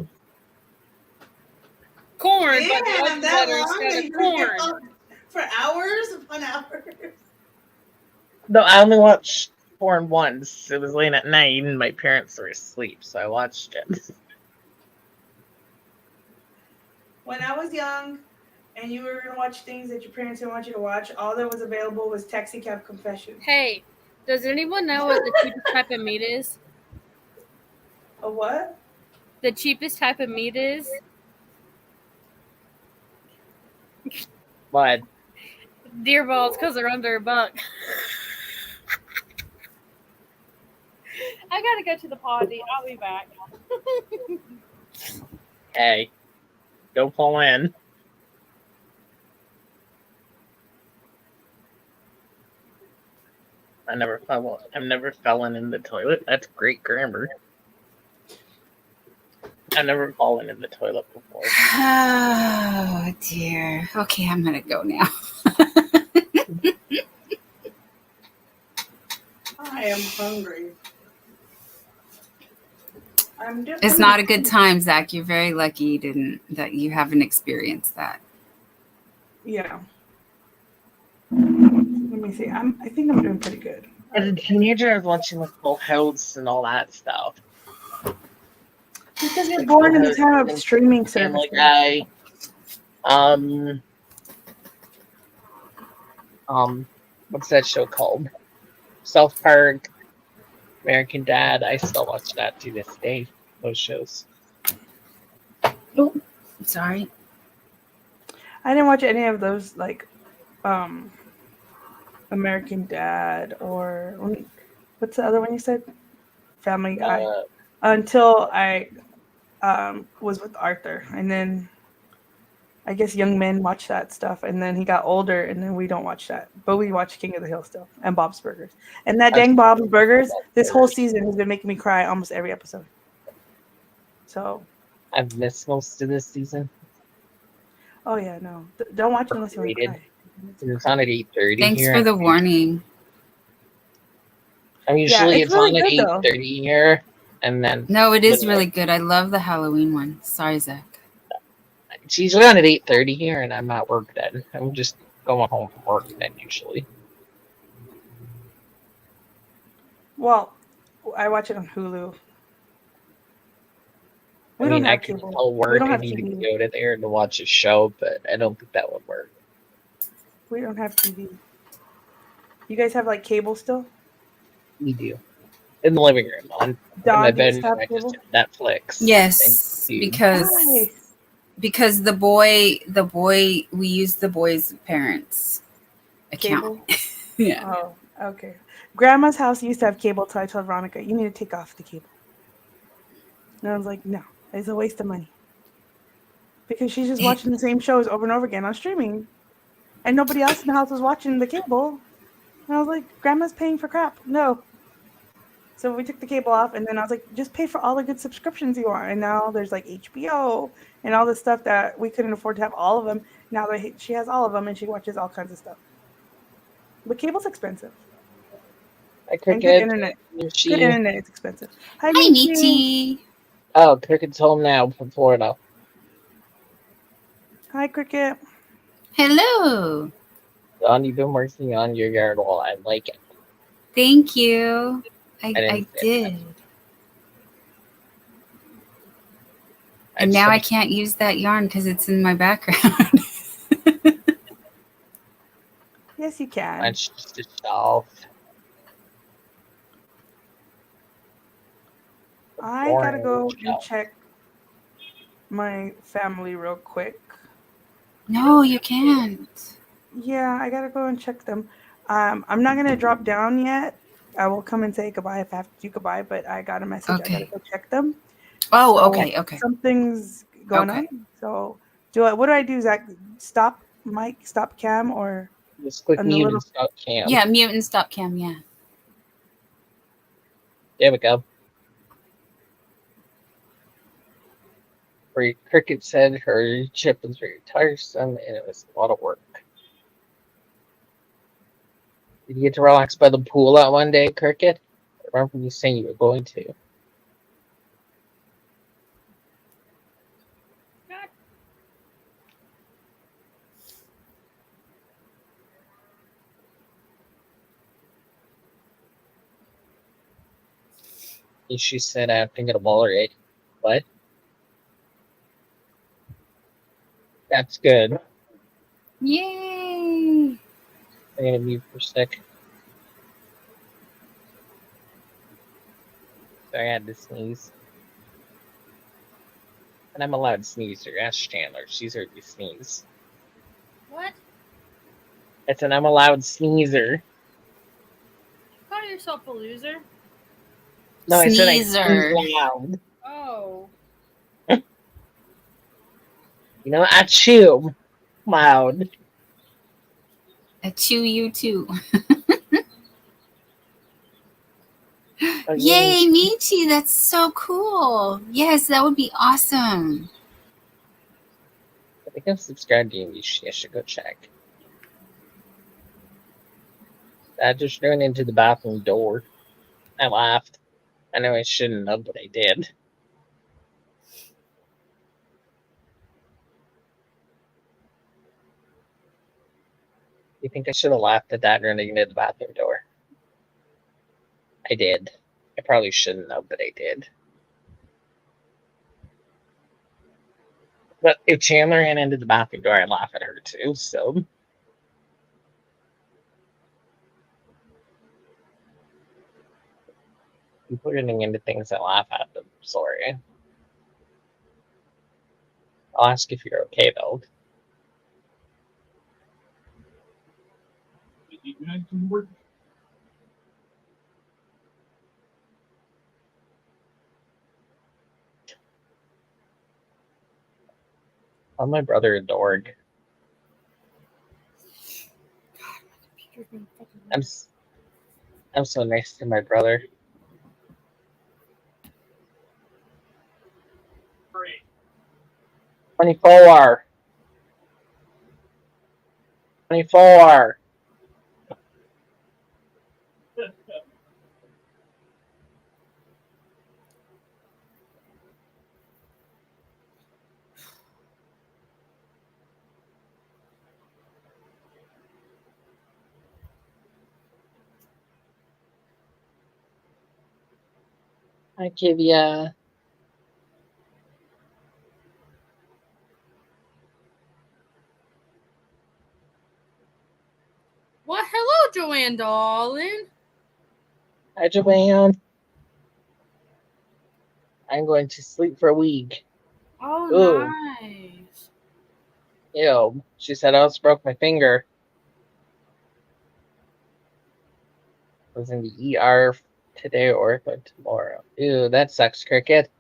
Corn, Damn, but the ugly that letter long instead that of you were corn. for hours upon hours. No, I only watched porn once. It was late at night, and my parents were asleep, so I watched it. When I was young and you were going to watch things that your parents didn't want you to watch, all that was available was Taxi Cab Confessions. Hey, does anyone know what the cheapest type of meat is? A what? The cheapest type of meat is But deer balls because they're under $1. I gotta go to the potty. I'll be back. hey, don't fall in. I've never fallen in the toilet. That's great grammar. I've never fallen in the toilet before. Oh dear. Okay, I'm gonna go now. I am hungry. It's not a good time, Zach. You're very lucky that you haven't experienced that. Yeah. Let me see. I think I'm doing pretty good. As a teenager, I was watching like Full House and all that stuff. Because you're born in the time of streaming Family services. Guy. What's that show called? South Park, American Dad. I still watch that to this day. Those shows. Oh, sorry. I didn't watch any of those, like, American Dad or what's the other one you said? Family Guy. Until I was with Arthur, and then I guess young men watch that stuff, and then he got older, and then we don't watch that, but we watch King of the Hill still and Bob's Burgers, and that dang Bob's Burgers this whole season has been making me cry almost every episode. So I've missed most of this season. oh yeah, no, don't watch it unless you want to cry. It's on at 8:30. Thanks for the warning. And usually it's it's really on at good, though. 8:30 here, and then No, it is really good. I love the Halloween one. Sorry, Zach. it's usually on at 8:30 here, and I'm at work then. I'm just going home from work then usually. Well, I watch it on Hulu. I mean, I have can cable. tell We work don't I have need to TV. go to there to watch a show, but I don't think that would work. We don't have TV. You guys have like cable still? We do. In the living room, on Dawn my gets bed, to have I cable? just have Netflix. Yes, Thank you. because the boy we use the boy's parents' account. Cable? Yeah. Oh, okay. Grandma's house used to have cable, so I told Veronica, you need to take off the cable. And I was like, no, it's a waste of money. because she's just watching the same shows over and over again on streaming, and nobody else in the house was watching the cable. And I was like, Grandma's paying for crap. No. So we took the cable off, and then I was like, just pay for all the good subscriptions you want. And now there's like HBO and all this stuff that we couldn't afford to have all of them. Now that she has all of them, and she watches all kinds of stuff. But cable's expensive. Hi, And good Cricket. internet. Michi. Good internet is expensive. Hi, Hi, Michi. Michi. Oh, Cricket's home now from Florida. Hi, Cricket. Hello. Don, you've been working on your yard wall. I like it. Thank you. I didn't say did. I And just now I wanted- can't use that yarn because it's in my background. Yes, you can. Mine's just a shelf. I gotta go Orange and shelf. check my family real quick. No, you can't. Yeah, I gotta go and check them. I'm not gonna drop down yet. I will come and say goodbye if I have to do goodbye, but I got a message. I Okay. gotta go check them. Oh, So, okay. Something's going Okay. on. So what do I do, Zach? Stop mic, stop cam, or Just click And the mute little- and stop cam. Yeah, mute and stop cam, yeah. There we go. Where Cricket said her chip was very tiresome and it was a lot of work. Did you get to relax by the pool that one day, Cricket? I remember you saying you were going to. And she said, I'm thinking of already. What? That's good. Yay! I'm gonna mute for a sec. So I had to sneeze. And I'm allowed to sneeze here. Ask Chandler. She's heard me sneeze. What? I said I'm a loud sneezer. Call yourself a loser? No, I said I Sneezer. sneeze loud. Oh. You know, I chew loud. I chew you too. Oh, Yay, Michi, that's so cool. Yes, that would be awesome. I think I'm subscribed to you. I should go check. I just ran into the bathroom door. I laughed. I know I shouldn't have, but I did. You think I should have laughed at that running into the bathroom door? I did. I probably shouldn't have, but I did. But if Chandler ran into the bathroom door, I'd laugh at her too, so. People running into things, I laugh at them. Sorry. I'll ask if you're okay, though. I'm my brother a dorg. I'm so nice to my brother. Great. 24. 24. I give ya. Well, hello, Joanne, darling. Hi, Joanne. I'm going to sleep for a week. Oh, Ooh. nice. Ew. She said I almost broke my finger. I was in the ER today or tomorrow. Ew, that sucks, Cricket.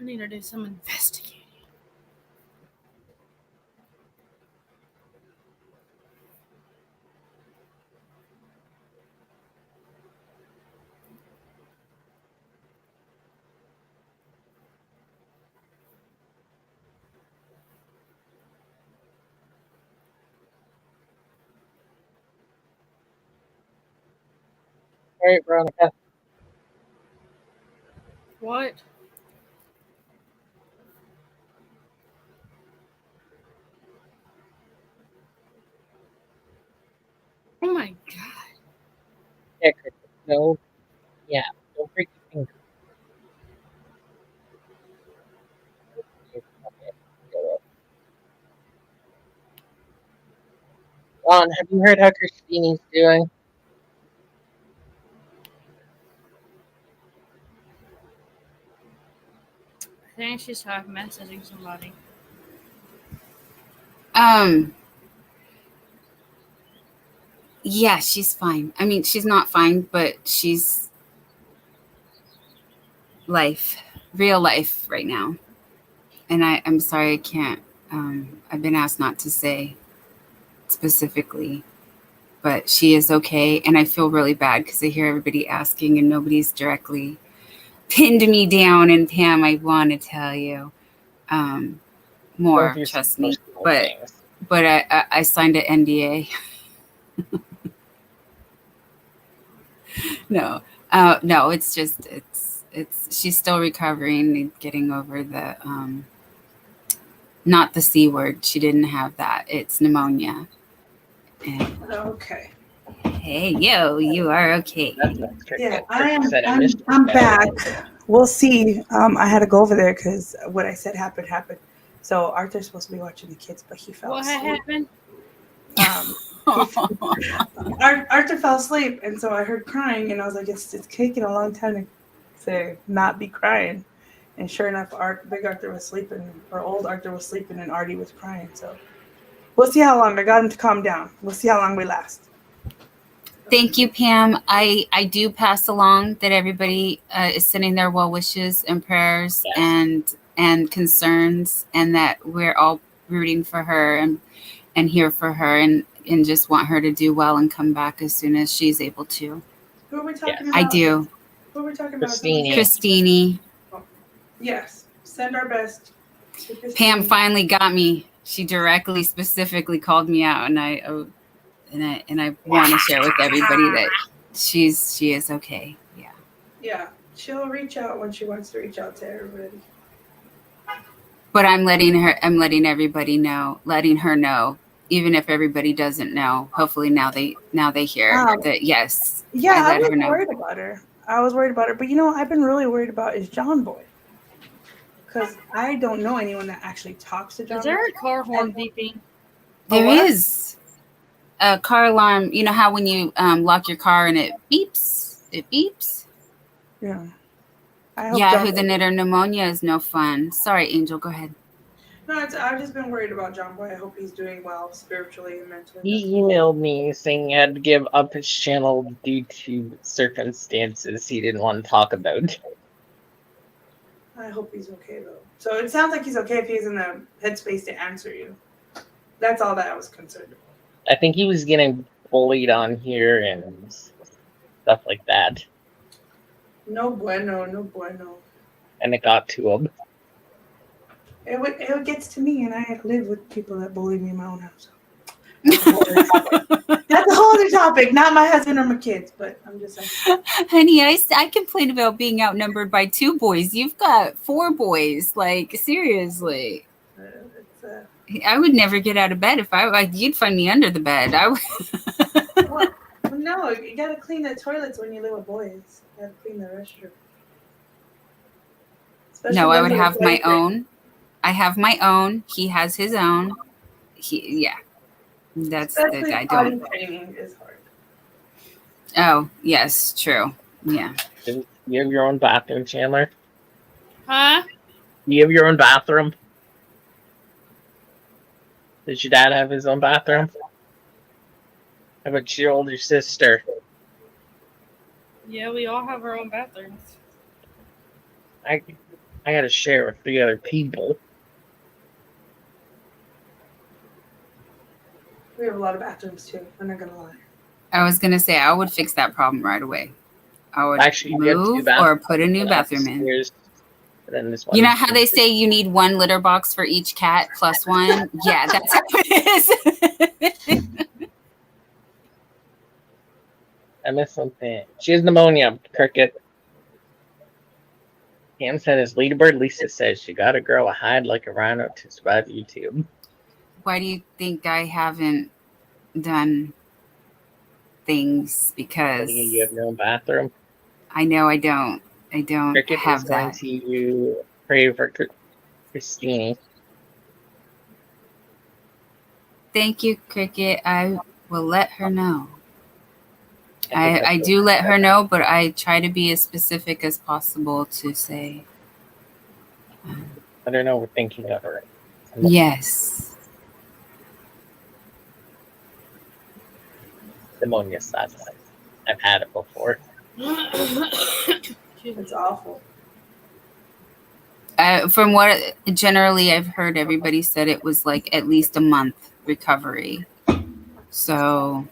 I need to do some investigating. All right, Veronica. What? Oh my god. Yeah, Chris, no. Yeah, don't break your finger. Ron, have you heard how Christine's doing? I think she's half messaging somebody. Yeah, she's fine. I mean, she's not fine, but she's real life right now. And I'm sorry I can't. I've been asked not to say specifically, but she is okay. And I feel really bad because I hear everybody asking and nobody's directly pinned me down. And Pam, I want to tell you more, Don't do trust some me. personal But things. I signed an NDA. No, it's just it's she's still recovering and getting over the not the C word. She didn't have that. It's pneumonia. And Okay. hey, yo, you are okay. That's Yeah, Cricket. I am. Said I missed I'm you. back. We'll see. I had to go over there because what I said happened. So Arthur's supposed to be watching the kids, but he fell What asleep. happened? Arthur fell asleep, and so I heard crying, and I was like, it's taking a long time to not be crying. And sure enough, big Arthur was sleeping, or old Arthur was sleeping, and Artie was crying. So we'll see how long. I got him to calm down. We'll see how long we last. Thank you, Pam. I do pass along that everybody is sending their well wishes and prayers and concerns, and that we're all rooting for her and here for her and just want her to do well and come back as soon as she's able to. Who are we talking about? I do. Who are we talking about? Christine. Yes. Send our best to Christine. Pam finally got me. She directly, specifically called me out, and I want to share with everybody that she is okay. Yeah. Yeah. She'll reach out when she wants to reach out to everybody. But I'm letting everybody know, letting her know, even if everybody doesn't know. Hopefully now they hear that. Yes. Yeah, I was worried about her. But I've been really worried about is John Boy. Because I don't know anyone that actually talks to John Boy. Is there a car horn beeping? There is a car alarm. You know how when you lock your car and it beeps? It beeps? Yeah. Who the knitter pneumonia is no fun. Sorry, Angel, go ahead. No, I've just been worried about John Boy. I hope he's doing well spiritually and mentally. He emailed me saying he had to give up his channel due to circumstances he didn't want to talk about. I hope he's okay, though. So it sounds like he's okay if he's in the headspace to answer you. That's all that I was concerned about. I think he was getting bullied on here and stuff like that. No bueno, no bueno. And it got to him. It gets to me, and I live with people that bully me in my own house. That's a whole other topic. Not my husband or my kids, but I'm just saying. Honey, I complain about being outnumbered by 2 boys. You've got 4 boys. Like, seriously. I would never get out of bed if you'd find me under the bed. Well, no, you gotta clean the toilets when you live with boys. You gotta clean the restroom. No, I would have my own. I have my own. He has his own. That's the I don't. Training is hard. Oh yes, true. Yeah. Do you have your own bathroom, Chandler? Huh? Do you have your own bathroom? Does your dad have his own bathroom? How about your older sister? Yeah, we all have our own bathrooms. I got to share with 3 other people. We have a lot of bathrooms too. I'm not gonna lie. I was gonna say I would fix that problem right away. I would Actually, we have 2 move bathrooms. or put a new bathroom in. Upstairs, and then this one. You know how they say you need 1 litter box for each cat plus 1? Yeah, that's how it is. I missed something. She has pneumonia, Cricket. Cam said his leaderboard. Lisa says she got to grow a hide like a rhino to survive YouTube. Why do you think I haven't done things? Because You have your own bathroom. I know I don't Cricket is have going that. to pray for Christine. Thank you, Cricket. I will let her know. I do let her know, but I try to be as specific as possible to say. I don't know. We're thinking of her. Yes. Pneumonia sucks. I've had it before. It's awful. From what generally I've heard, everybody said it was like at least a month recovery. So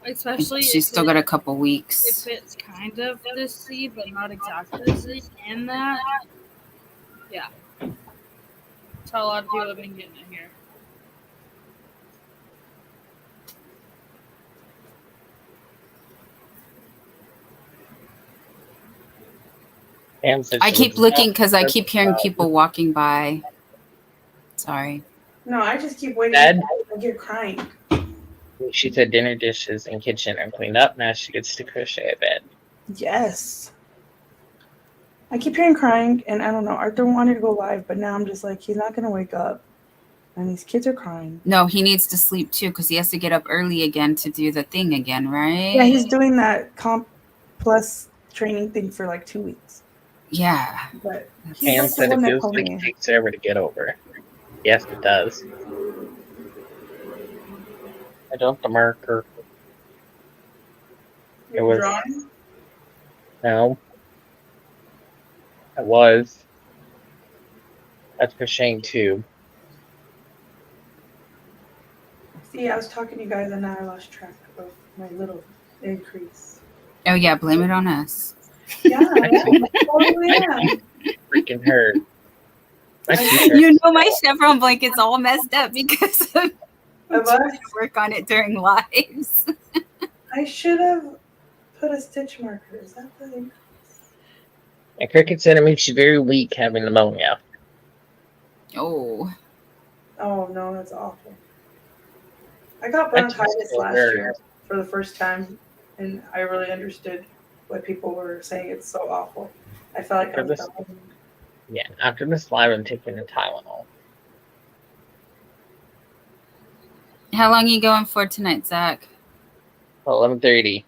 Especially she's still got a couple if weeks. it's kind of the C, but not exactly the C, and that. Yeah. That's how a lot of people have been getting it here. Cam said I she keep lives looking in because I keep hearing people walking by. Sorry. No, I just keep waiting. Dad? I get crying. She said dinner dishes and kitchen are cleaned up. Now she gets to crochet a bit. Yes. I keep hearing crying, and I don't know. Arthur wanted to go live, but now I'm just like, he's not gonna wake up, and these kids are crying. No, he needs to sleep too because he has to get up early again to do the thing again, right? Yeah, he's doing that Comp Plus training thing for like 2 weeks. Yeah. But he's Cam like the said it one that feels told like me. it takes forever to get over. Yes, it does. I dumped the marker. It was Drawing? no. It was. That's crocheting too. See, I was talking to you guys, and now I lost track of my little increase. Oh yeah, blame it on us. Yeah, Actually, totally my am. feet freaking hurt. My feet hurt. You know my chevron blanket's all messed up because of Of trying us? to work on it during lives. I should have put a stitch marker. Is that the increase? And Cricket said it makes you very weak having pneumonia. Oh. Oh no, that's awful. I got That's bronchitis so last weird. year for the first time, and I really understood what people were saying. It's so awful. I felt like I was dying. Yeah, after this live, I'm taking a Tylenol. How long are you going for tonight, Zach? 11:30.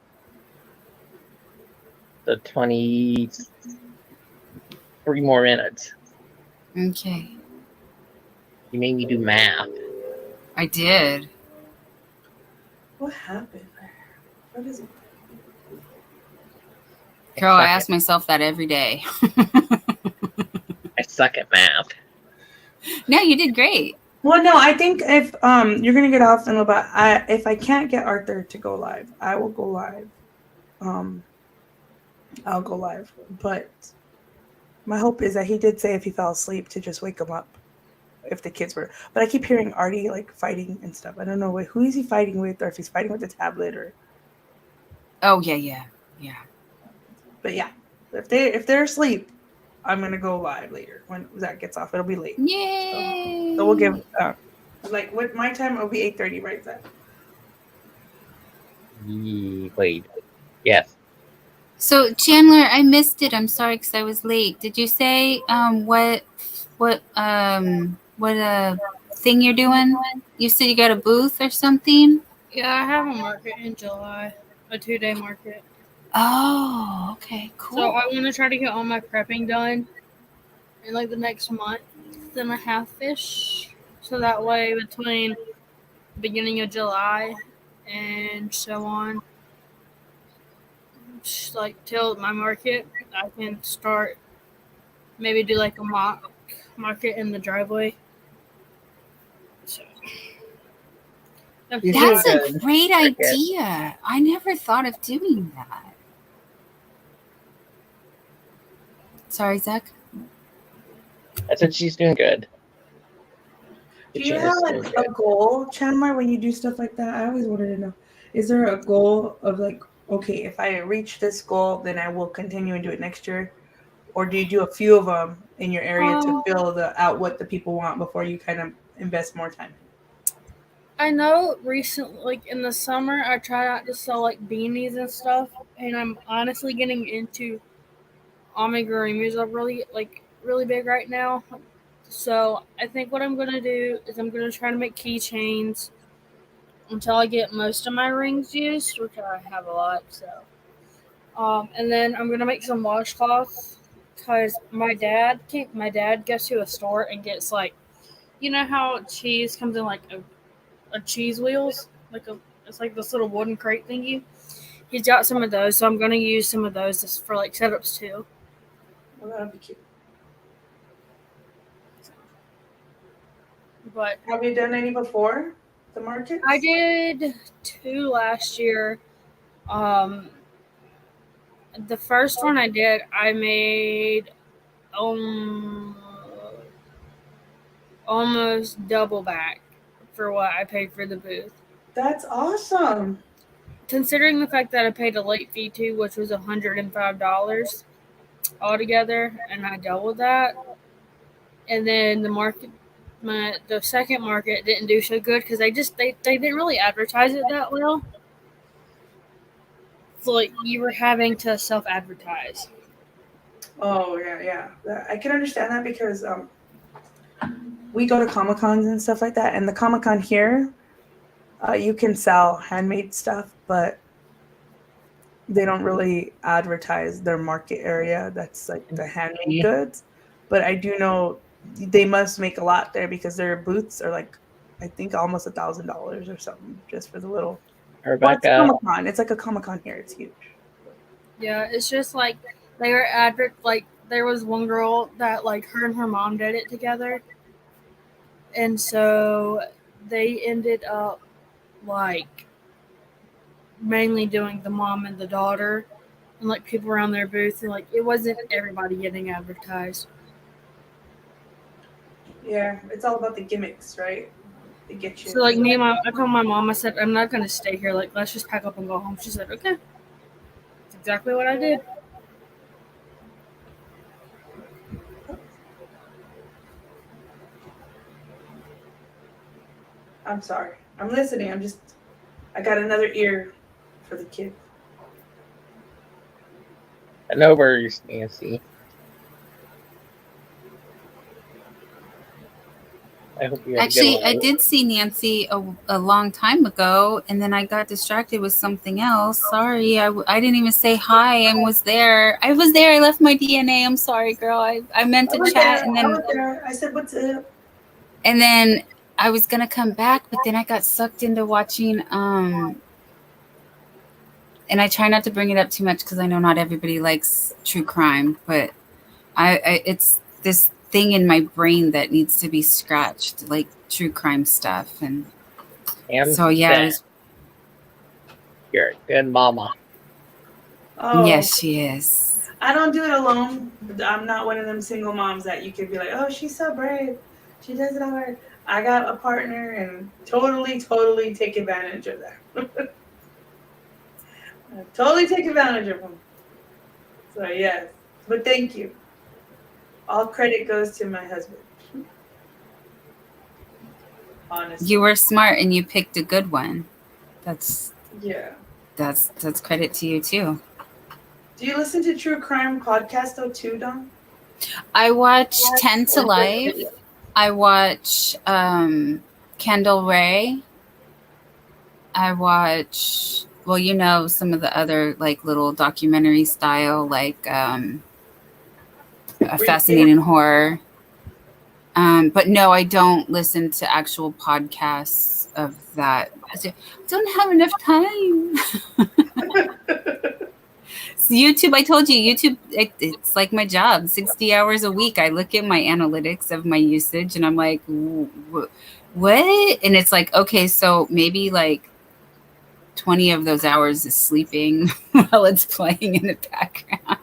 So 23 more minutes. Okay. You made me do math. I did. What happened there? What is it? Girl, I ask myself that every day. I suck at math. No, you did great. Well, no, I think if you're gonna get off in a little bit, if I can't get Arthur to go live, I will go live. I'll go live, but my hope is that he did say if he fell asleep to just wake him up if the kids were. But I keep hearing Artie like fighting and stuff. I don't know who is he fighting with, or if he's fighting with the tablet, or. Oh yeah. But yeah, if they're asleep, I'm gonna go live later when Zach gets off. It'll be late. Yay! So we'll give like what my time it'll be 8:30, right, Zach? Wait. Yes. So Chandler, I missed it. I'm sorry because I was late. Did you say what thing you're doing? You said you got a booth or something? Yeah, I have a market in July, a 2-day market. Oh, okay, cool. So I want to try to get all my prepping done in like the next month and a half-ish. So that way between the beginning of July and so on, like till my market, I can start maybe do like a mock market in the driveway. So, You That's should, a great Cricket. idea. I never thought of doing that. Sorry, Zach. I said she's doing good. Do you have like a goal, Chandler, when you do stuff like that? I always wanted to know. Is there a goal of like, okay, if I reach this goal, then I will continue and do it next year? Or do you do a few of them in your area to fill out what the people want before you kind of invest more time? I know recently, like in the summer, I tried out to sell like beanies and stuff, and I'm honestly getting into amigurumis are really big right now. So I think what I'm gonna do is I'm gonna try to make keychains until I get most of my rings used, which I have a lot. So, and then I'm gonna make some washcloths because my dad goes to a store and gets like, you know how cheese comes in like a cheese wheels, it's like this little wooden crate thingy. He's got some of those, so I'm gonna use some of those just for like setups too. Well, that'd be cute. But Have you done any before the market? I did 2 last year. The first one I did, I made almost double back for what I paid for the booth. That's awesome. Considering the fact that I paid a late fee too, which was $105 altogether, and I doubled that. And then the second market didn't do so good because they didn't really advertise it that well. So like you were having to self-advertise. Oh yeah. I can understand that because we go to Comic Cons and stuff like that, and the Comic Con here, you can sell handmade stuff, but they don't really advertise their market area. That's like the handmade goods. But I do know they must make a lot there because their booths are like, I think almost $1,000 or something just for the little. Well, it's Rebecca, Comic-Con. It's like a Comic-Con here. It's huge. Yeah, it's just like they were like there was one girl that like her and her mom did it together, and so they ended up like mainly doing the mom and the daughter, and like people around their booth, and like it wasn't everybody getting advertised. Yeah, it's all about the gimmicks, right? They get you. So like I told my mom, I said I'm not gonna stay here. Like let's just pack up and go home. She said okay. That's exactly what I did. I'm sorry. I'm listening. I got another ear for the kid. no worries, Nancy. I hope you had Actually, a good I one. did see Nancy a long time ago, and then I got distracted with something else. Sorry, I didn't even say hi and was there. I was there. I left my DNA. I'm sorry, girl. I meant to chat, and then I said, "What's up?" and then I was gonna come back, but then I got sucked into watching. And I try not to bring it up too much because I know not everybody likes true crime, but I it's this thing in my brain that needs to be scratched, like true crime stuff, and so yeah. You're a good mama. Oh, Yes, she is. I don't do it alone. I'm not one of them single moms that you could be like, "Oh, she's so brave. She does it all right." I got a partner and totally take advantage of that. Totally take advantage of them. So yes, but thank you. All credit goes to my husband. Honestly, You were smart and you picked a good one. That's credit to you too. Do you listen to true crime podcast though too, Don? I watch 10 to Life. I watch Kendall Ray. I watch, well, you know, some of the other like little documentary style, like a Fascinating Horror. But no, I don't listen to actual podcasts of that. I don't have enough time. YouTube. I told you, YouTube. It's like my job. 60 hours a week. I look at my analytics of my usage, and I'm like, what? And it's like, okay, so maybe like 20 of those hours is sleeping while it's playing in the background.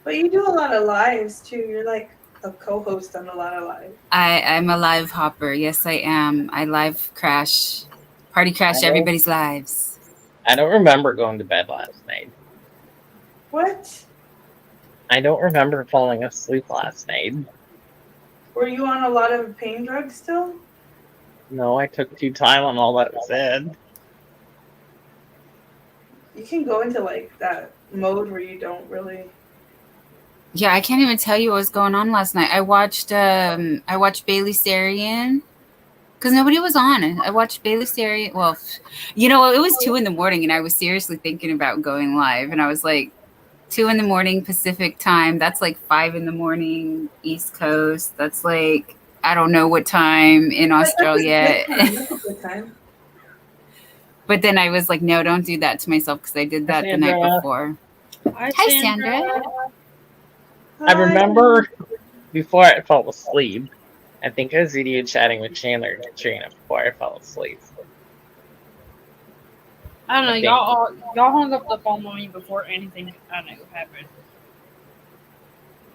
But you do a lot of lives too. You're like a co-host on a lot of lives. I'm a live hopper. Yes, I am. I live crash, party crash everybody's lives. I don't remember going to bed last night. What? I don't remember falling asleep last night. Were you on a lot of pain drugs still? No, I took 2 Tylenol, that was it. You can go into like that mode where you don't really. Yeah, I can't even tell you what was going on last night. I watched Bailey Sarian because nobody was on it. I watched Bailey Sarian. Well, you know, it was 2 a.m. and I was seriously thinking about going live, and I was like, 2 a.m. Pacific time. That's like 5 a.m. East Coast. That's like, I don't know what time in Australia. That's a good time. But then I was like, no, don't do that to myself because I did that the night before. Hi, Sandra. I remember before I fell asleep, I think I was video chatting with Chandler and Katrina before I fell asleep. I don't know. Y'all hung up the phone on me before anything I know happened.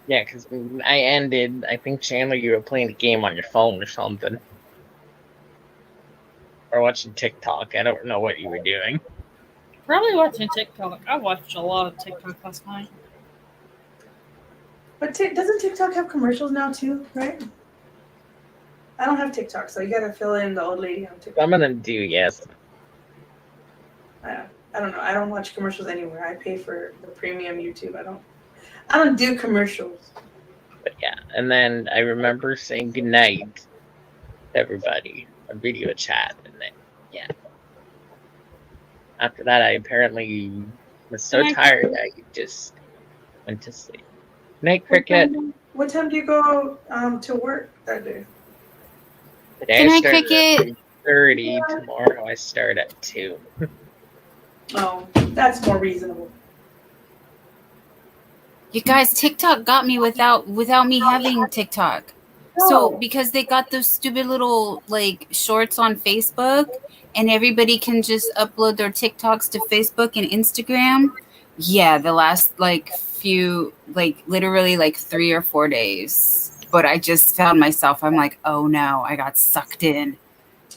Yeah, because I ended. I think Chandler, you were playing a game on your phone or something, or watching TikTok. I don't know what you were doing. Probably watching TikTok. I watched a lot of TikTok last night. But doesn't TikTok have commercials now too, right? I don't have TikTok, so you gotta fill in the old lady on TikTok. Some of them do, yes. I don't know. I don't watch commercials anywhere. I pay for the premium YouTube. I don't do commercials. But yeah, and then I remember saying goodnight to everybody on video chat, and then yeah. After that, I apparently was so tired I just went to sleep. Night, Cricket. What time do you go to work that day? Today I started at 3:30. Tomorrow I start at 2. Oh, that's more reasonable. You guys, TikTok got me without me having TikTok. So because they got those stupid little like shorts on Facebook, and everybody can just upload their TikToks to Facebook and Instagram. Yeah, the last like few, like literally like 3 or 4 days. But I just found myself, I'm like, oh no, I got sucked in.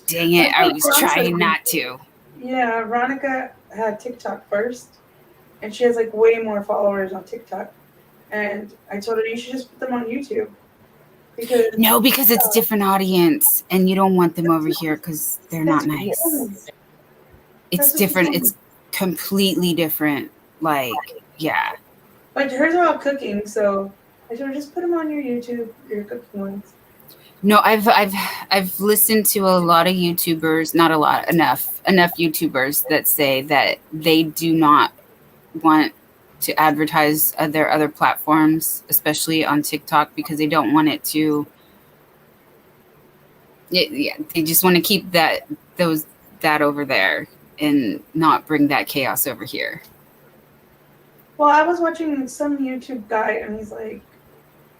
Dang it, I was trying not to. Yeah, Veronica had TikTok first, and she has like way more followers on TikTok. And I told her you should just put them on YouTube. Because it's a different audience, and you don't want them over here because they're not nice. It's different. It's completely different. Like, yeah. But hers are all cooking, so I told her just put them on your YouTube, your cooking ones. No, I've listened to a lot of YouTubers, not a lot, enough YouTubers that say that they do not want to advertise their other platforms, especially on TikTok, because they don't want it to. Yeah, they just want to keep that over there and not bring that chaos over here. Well, I was watching some YouTube guy, and he's like,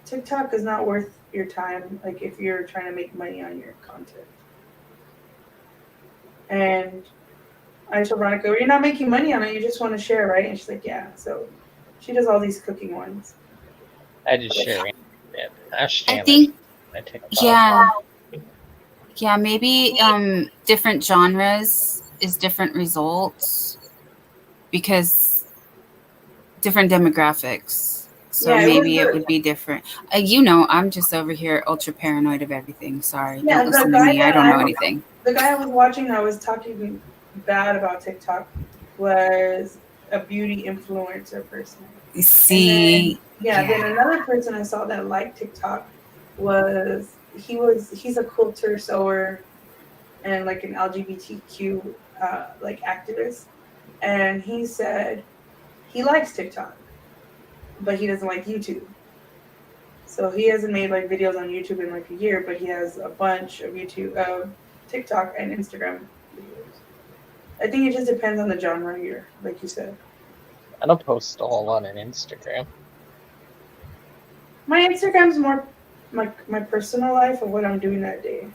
TikTok is not worth your time, like if you're trying to make money on your content. And I told Veronica, well, you're not making money on it, you just want to share, right? And she's like, yeah. So she does all these cooking ones. I just share it. I think, yeah, maybe different genres is different results because different demographics. So yeah, maybe it would be different. I'm just over here ultra paranoid of everything. Sorry, don't listen to me. I don't know anything. The guy I was watching that was talking bad about TikTok was a beauty influencer person. See? Then another person I saw that liked TikTok he's a quilter sewer and like an LGBTQ like activist. And he said he likes TikTok, but he doesn't like YouTube. So he hasn't made like videos on YouTube in like a year, but he has a bunch of TikTok and Instagram videos. I think it just depends on the genre here, like you said. I don't post a whole lot on Instagram. My Instagram's more my personal life of what I'm doing that day.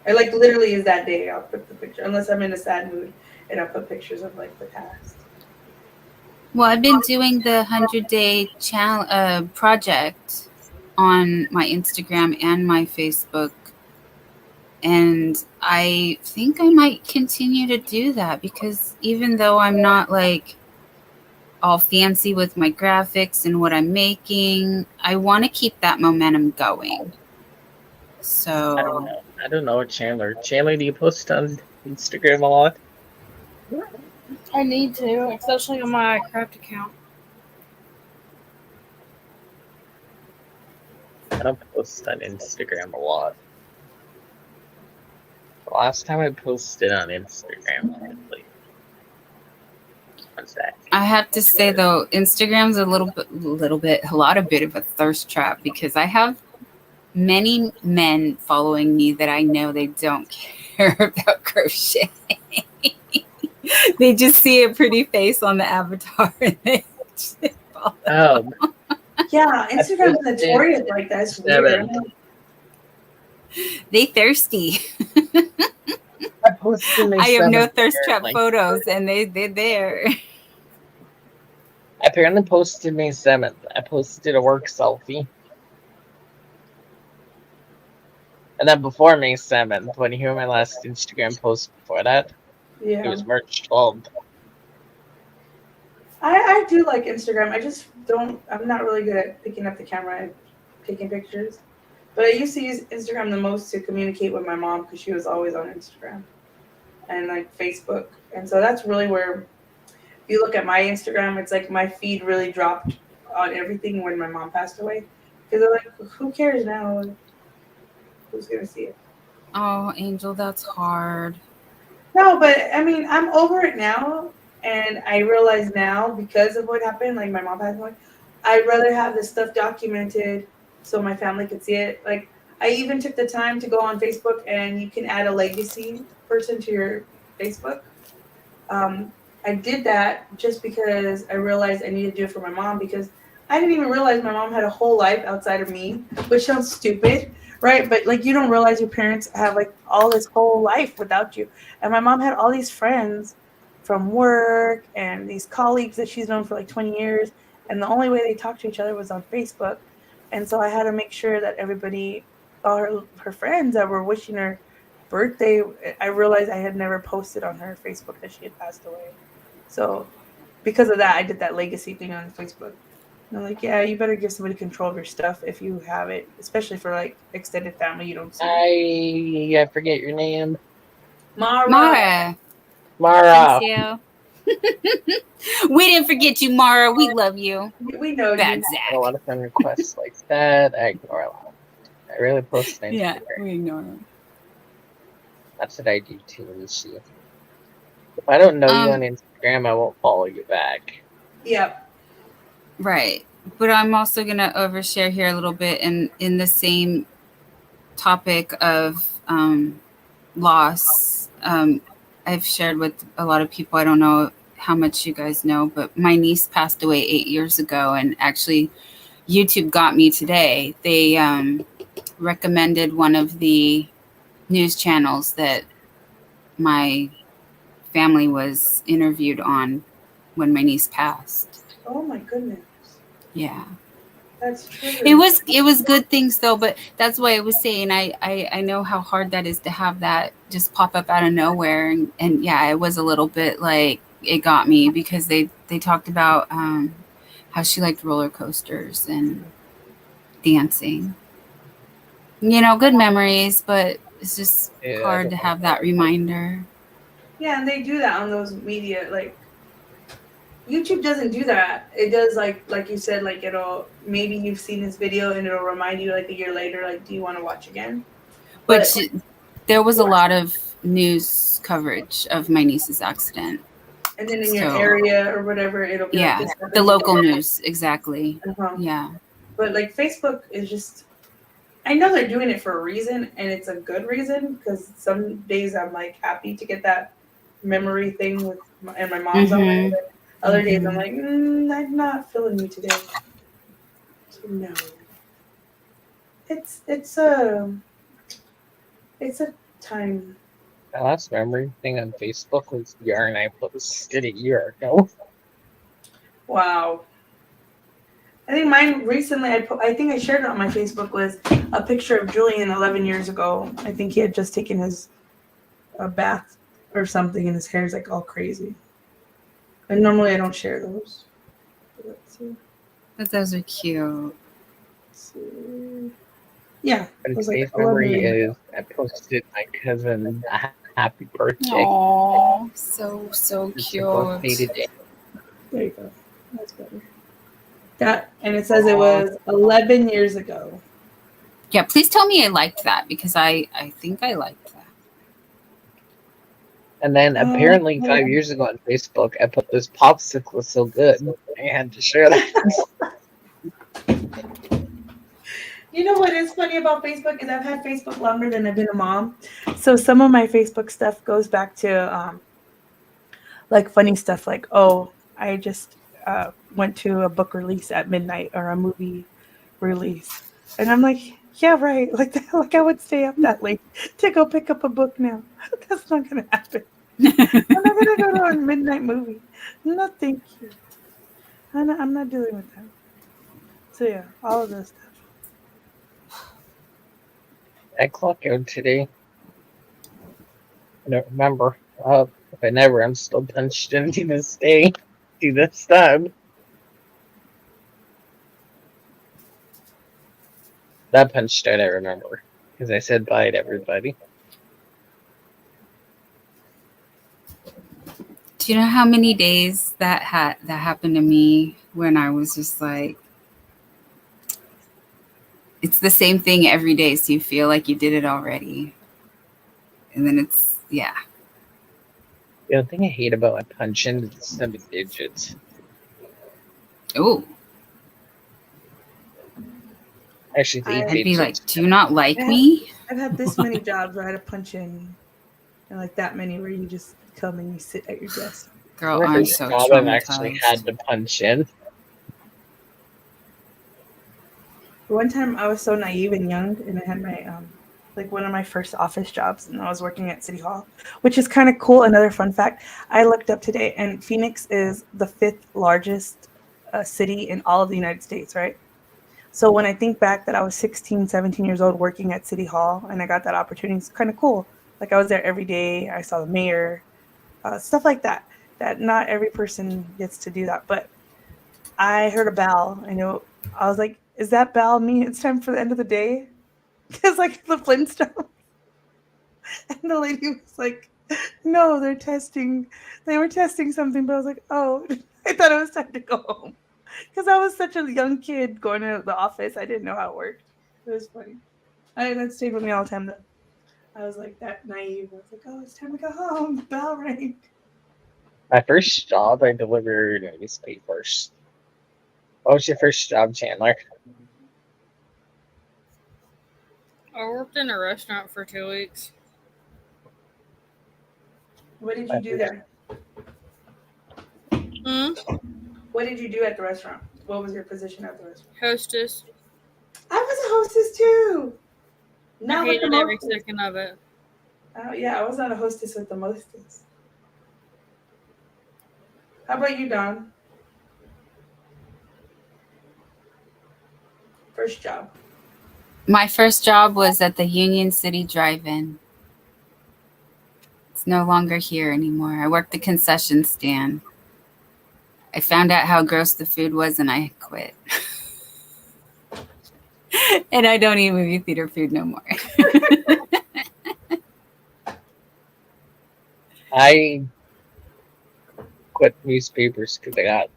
I like literally is that day I'll put the picture unless I'm in a sad mood and I'll put pictures of like the past. Well, I've been doing the 100-day project on my Instagram and my Facebook. And I think I might continue to do that because even though I'm not like all fancy with my graphics and what I'm making, I want to keep that momentum going. So I don't know. I don't know, Chandler. Chandler, do you post on Instagram a lot? I need to, especially on my craft account. I don't post on Instagram a lot. The last time I posted on Instagram, honestly, was that? I have to say though, Instagram's a lot of a thirst trap because I have many men following me that I know they don't care about crochet. They just see a pretty face on the avatar and they just follow. Oh, Yeah, Instagram's notorious like that. It's weird. They thirsty. I posted my I have no seventh thirst trap apparently. photos and they're there. I apparently posted May 7th. I posted a work selfie. And then before May 7th, when you hear my last Instagram post before that, Yeah. it was March 12th. I do like Instagram. I just don't. I'm not really good at picking up the camera and taking pictures. But I used to use Instagram the most to communicate with my mom because she was always on Instagram and like Facebook. And so that's really where, if you look at my Instagram, it's like my feed really dropped on everything when my mom passed away. Because I'm like, who cares now? Who's going to see it? Oh, Angel, that's hard. No, but I mean, I'm over it now. And I realize now because of what happened, like my mom passed away, I'd rather have this stuff documented so my family could see it. Like I even took the time to go on Facebook and you can add a legacy person to your Facebook. I did that just because I realized I needed to do it for my mom because I didn't even realize my mom had a whole life outside of me, which sounds stupid, right? But like you don't realize your parents have like all this whole life without you. And my mom had all these friends from work and these colleagues that she's known for like 20 years. And the only way they talked to each other was on Facebook. And so I had to make sure that everybody, all her friends that were wishing her birthday, I realized I had never posted on her Facebook that she had passed away. So because of that, I did that legacy thing on Facebook. And I'm like, yeah, you better give somebody control of your stuff if you have it, especially for like extended family you don't see. I forget your name. Mara. Mara. Thanks, you. We didn't forget you, Mara. We love you. We know Bad you. I Zach. don't want to send requests like that. I ignore a lot. I really post on Instagram. Yeah, we ignore him. That's what I do too. You see. If I don't know you on Um, Instagram, I won't follow you back. Yep. Right. But I'm also going to overshare here a little bit in the same topic of loss. I've shared with a lot of people. I don't know how much you guys know, but my niece passed away 8 years ago. And actually, YouTube got me today. They recommended one of the news channels that my family was interviewed on when my niece passed. Oh my goodness. Yeah. That's true. It was good things though, but that's why I was saying I know how hard that is to have that just pop up out of nowhere, and yeah, it was a little bit like it got me because they talked about how she liked roller coasters and dancing. You know, good memories, but it's just hard to have that reminder. Yeah, and they do that on those media. Like YouTube doesn't do that. It does like you said, like it'll maybe you've seen this video and it'll remind you like a year later, like, do you want to watch again? But there was a lot of news coverage of my niece's accident. And then in your area or whatever, it'll be yeah, like the local news, exactly. Uh-huh. Yeah. But like Facebook is just, I know they're doing it for a reason, and it's a good reason because some days I'm like happy to get that memory thing with and my mom's on there. Other days I'm like, I'm not feeling you today. So no. It's a time. The last memory thing on Facebook was the yarn I posted a year ago. Wow. I think mine recently, I think I shared it on my Facebook, was a picture of Julian 11 years ago. I think he had just taken his bath or something, and his hair's like all crazy. And normally I don't share those. Let's see. But those are cute. Let's see. Yeah. But it was like today's 11 memory years is I posted my cousin a happy birthday. Oh, so It's her birthday cute. today. There you go. That's better. That, and it says it was 11 years ago. Yeah, please tell me I liked that because I think I liked that. And then apparently 5 years ago on Facebook, I put this popsicle was so good. I had to share that. You know what is funny about Facebook is I've had Facebook longer than I've been a mom. So some of my Facebook stuff goes back to like funny stuff like, oh, I just went to a book release at midnight or a movie release. And I'm like, yeah, right. Like that, like I would stay up that late to go pick up a book now. That's not going to happen. I'm not going to go to a midnight movie. No, thank you. I'm not dealing with that. So yeah, all of this stuff. I clock out today. I don't remember. If I never, I'm still punched in to this day. To this time. That punched out I remember. Because I said bye to everybody. Do you know how many days that happened to me when I was just like, it's the same thing every day, so you feel like you did it already. And then it's, yeah. The other thing I hate about my punch in is the 7 digits. Oh, Actually, it's 8 I'd digits. be like, do you not like me? I've had this many jobs where I had to punch in, and like that many where you just come and you sit at your desk. Girl, My I'm first so job, I've actually traumatized. had to punch in. One time I was so naive and young, and I had my like one of my first office jobs, and I was working at City Hall, which is kind of cool. Another fun fact I looked up today, and Phoenix is the 5th largest city in all of the United States, right? So when I think back that I was 16, 17 years old working at City Hall, and I got that opportunity, it's kind of cool. Like I was there every day. I saw the mayor, stuff like that. That not every person gets to do that, but I heard a bell. I was like, "Is that bell mean it's time for the end of the day?" Because like the Flintstones, and the lady was like, "No, they're testing. They were testing something." But I was like, "Oh, I thought it was time to go home." Because I was such a young kid going to the office, I didn't know how it worked. It was funny. That stayed with me all the time though. I was like that naive. I was like, "Oh, it's time to go home." The bell rang. My first job, I delivered newspapers. What was your first job, Chandler? I worked in a restaurant for 2 weeks. What did you do there? What did you do at the restaurant? What was your position at the restaurant? Hostess. I was a hostess too. I Not with the hated every mostest. second of it. Yeah, I was not a hostess with the mostest. How about you, Don? First job. My first job was at the Union City Drive-In. It's no longer here anymore. I worked the concession stand. I found out how gross the food was and I quit. And I don't eat movie theater food no more. I quit newspapers because I got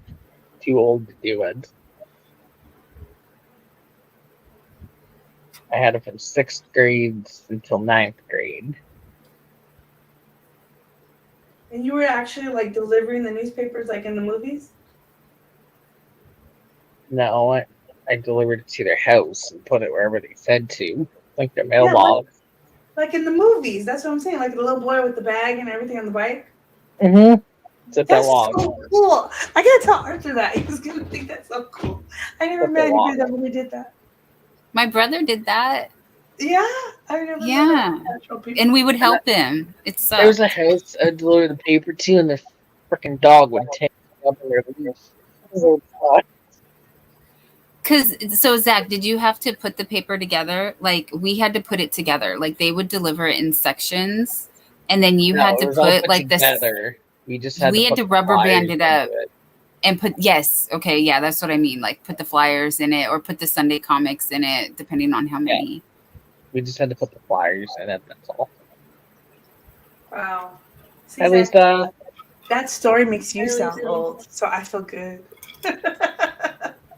too old to do it. I had it from 6th grade until 9th grade. And you were actually like delivering the newspapers like in the movies? No, I delivered it to their house and put it wherever they said to, like their mailbox. Like in the movies. That's what I'm saying. Like the little boy with the bag and everything on the bike. Mm-hmm. Took that That's long. so cool. I gotta tell Arthur that. He's gonna think that's so cool. I never Took met that long. anybody that really did that. My brother did that. Yeah, I never met Yeah. natural people. And we would help him. It There was sucked. a house I'd deliver the paper to, and the freaking dog would take it up in their leash. So, So Zach, did you have to put the paper together? Like we had to put it together. Like they would deliver it in sections, and then you no, had it to was all put put like this. together. We just had We to had put to the rubber band flyers it up into it. and put yes, okay, yeah, that's what I mean. Like put the flyers in it or put the Sunday comics in it, depending on how many. We just had to put the flyers in it. That's all. Wow. See, At least, Zach, that story makes you sound old, so I feel good.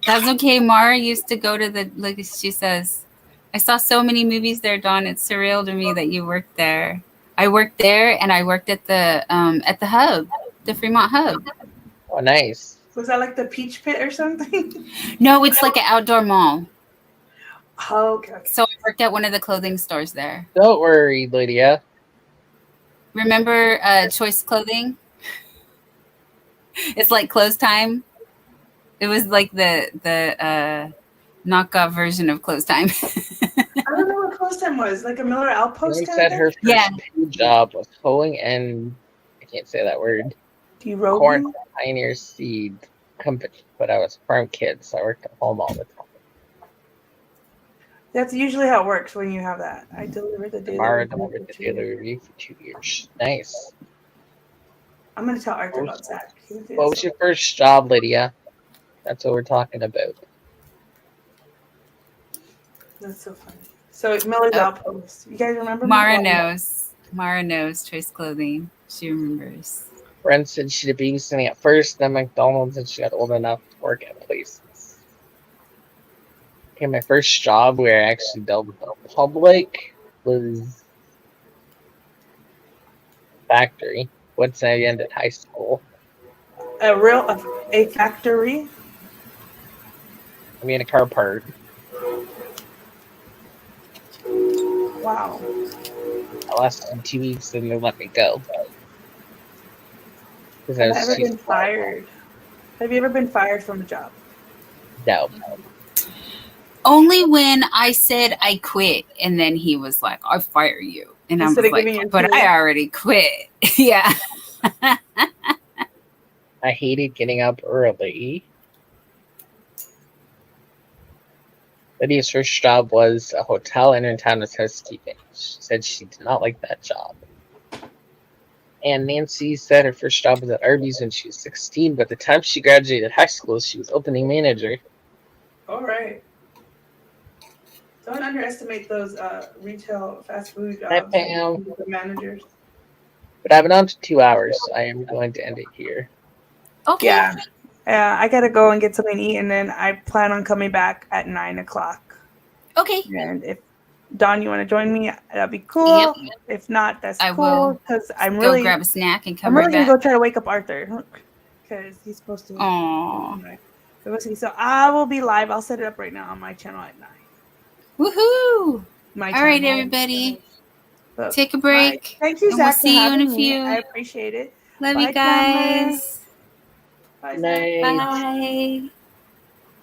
That's okay. Mara used to go to the like she says, I saw so many movies there, Dawn. It's surreal to me that you worked there. I worked there and I worked at the hub, the Fremont hub. oh, nice. Was that like the Peach Pit or something? No, it's like an outdoor mall. Oh, okay. So I worked at one of the clothing stores there. Don't worry, Lydia. Remember Choice Clothing? It's like Clothes Time. It was like the knockoff version of Clothes Time. I don't know what close time was. Like a Miller Outpost She kind said of her thing? first Yeah. paid job was hoeing and I can't say that word. Corn Derobing? Pioneer Seed Company, but I was a farm kid, so I worked at home all the time. That's usually how it works when you have that. I delivered the daily Mara review delivered for the 2 daily years. review for 2 years. Nice. I'm going to tell Arthur about Zach. He would do What this was so- your first job, Lydia? That's what we're talking about. That's so funny. So Miller's Oh. Outpost. You guys remember? Mara Miller? knows. Mara knows Choice Clothing. She remembers. Friend said she'd be babysitting at first, then McDonald's, and she got old enough to work at places. Okay, my first job where I actually dealt with the public was factory once I ended high school. A factory? I mean, a car part. Wow. I lasted 2 weeks and they let me go. Because I Have I was ever too been fired? Have you ever been fired from a job? No. Only when I said I quit, and then he was like, "I'll fire you," and Instead I of was giving you like, "But 2 weeks? I already quit." Yeah. I hated getting up early. Lydia's first job was a hotel in her town as housekeeping. She said she did not like that job. And Nancy said her first job was at Arby's when she was 16, but the time she graduated high school, she was opening manager. All right. Don't underestimate those retail fast food Hi, jobs. Pam. The managers. But I've been on for 2 hours, so I am going to end it here. Okay. Yeah. I gotta go and get something to eat, and then I plan on coming back at 9:00. Okay. And if Dawn, you want to join me, that'd be cool. Yep. If not, that's I cool. will Because I'm Go really, grab a snack and come I'm really right gonna back. go try to wake up Arthur because he's supposed to. Aw. Right. So we'll see. So I will be live. I'll set it up right now on my channel at 9. Woohoo! My All right, channel. everybody. So, Take a all right. break. Thank you, And we'll Zach, for see you in a having me. few. I appreciate it. Love Bye, you guys. Bye, Zach. Night. Bye.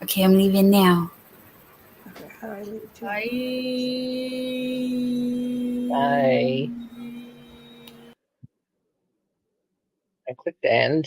Okay, I'm leaving now. Okay, how do I leave it to? Bye. I clicked end.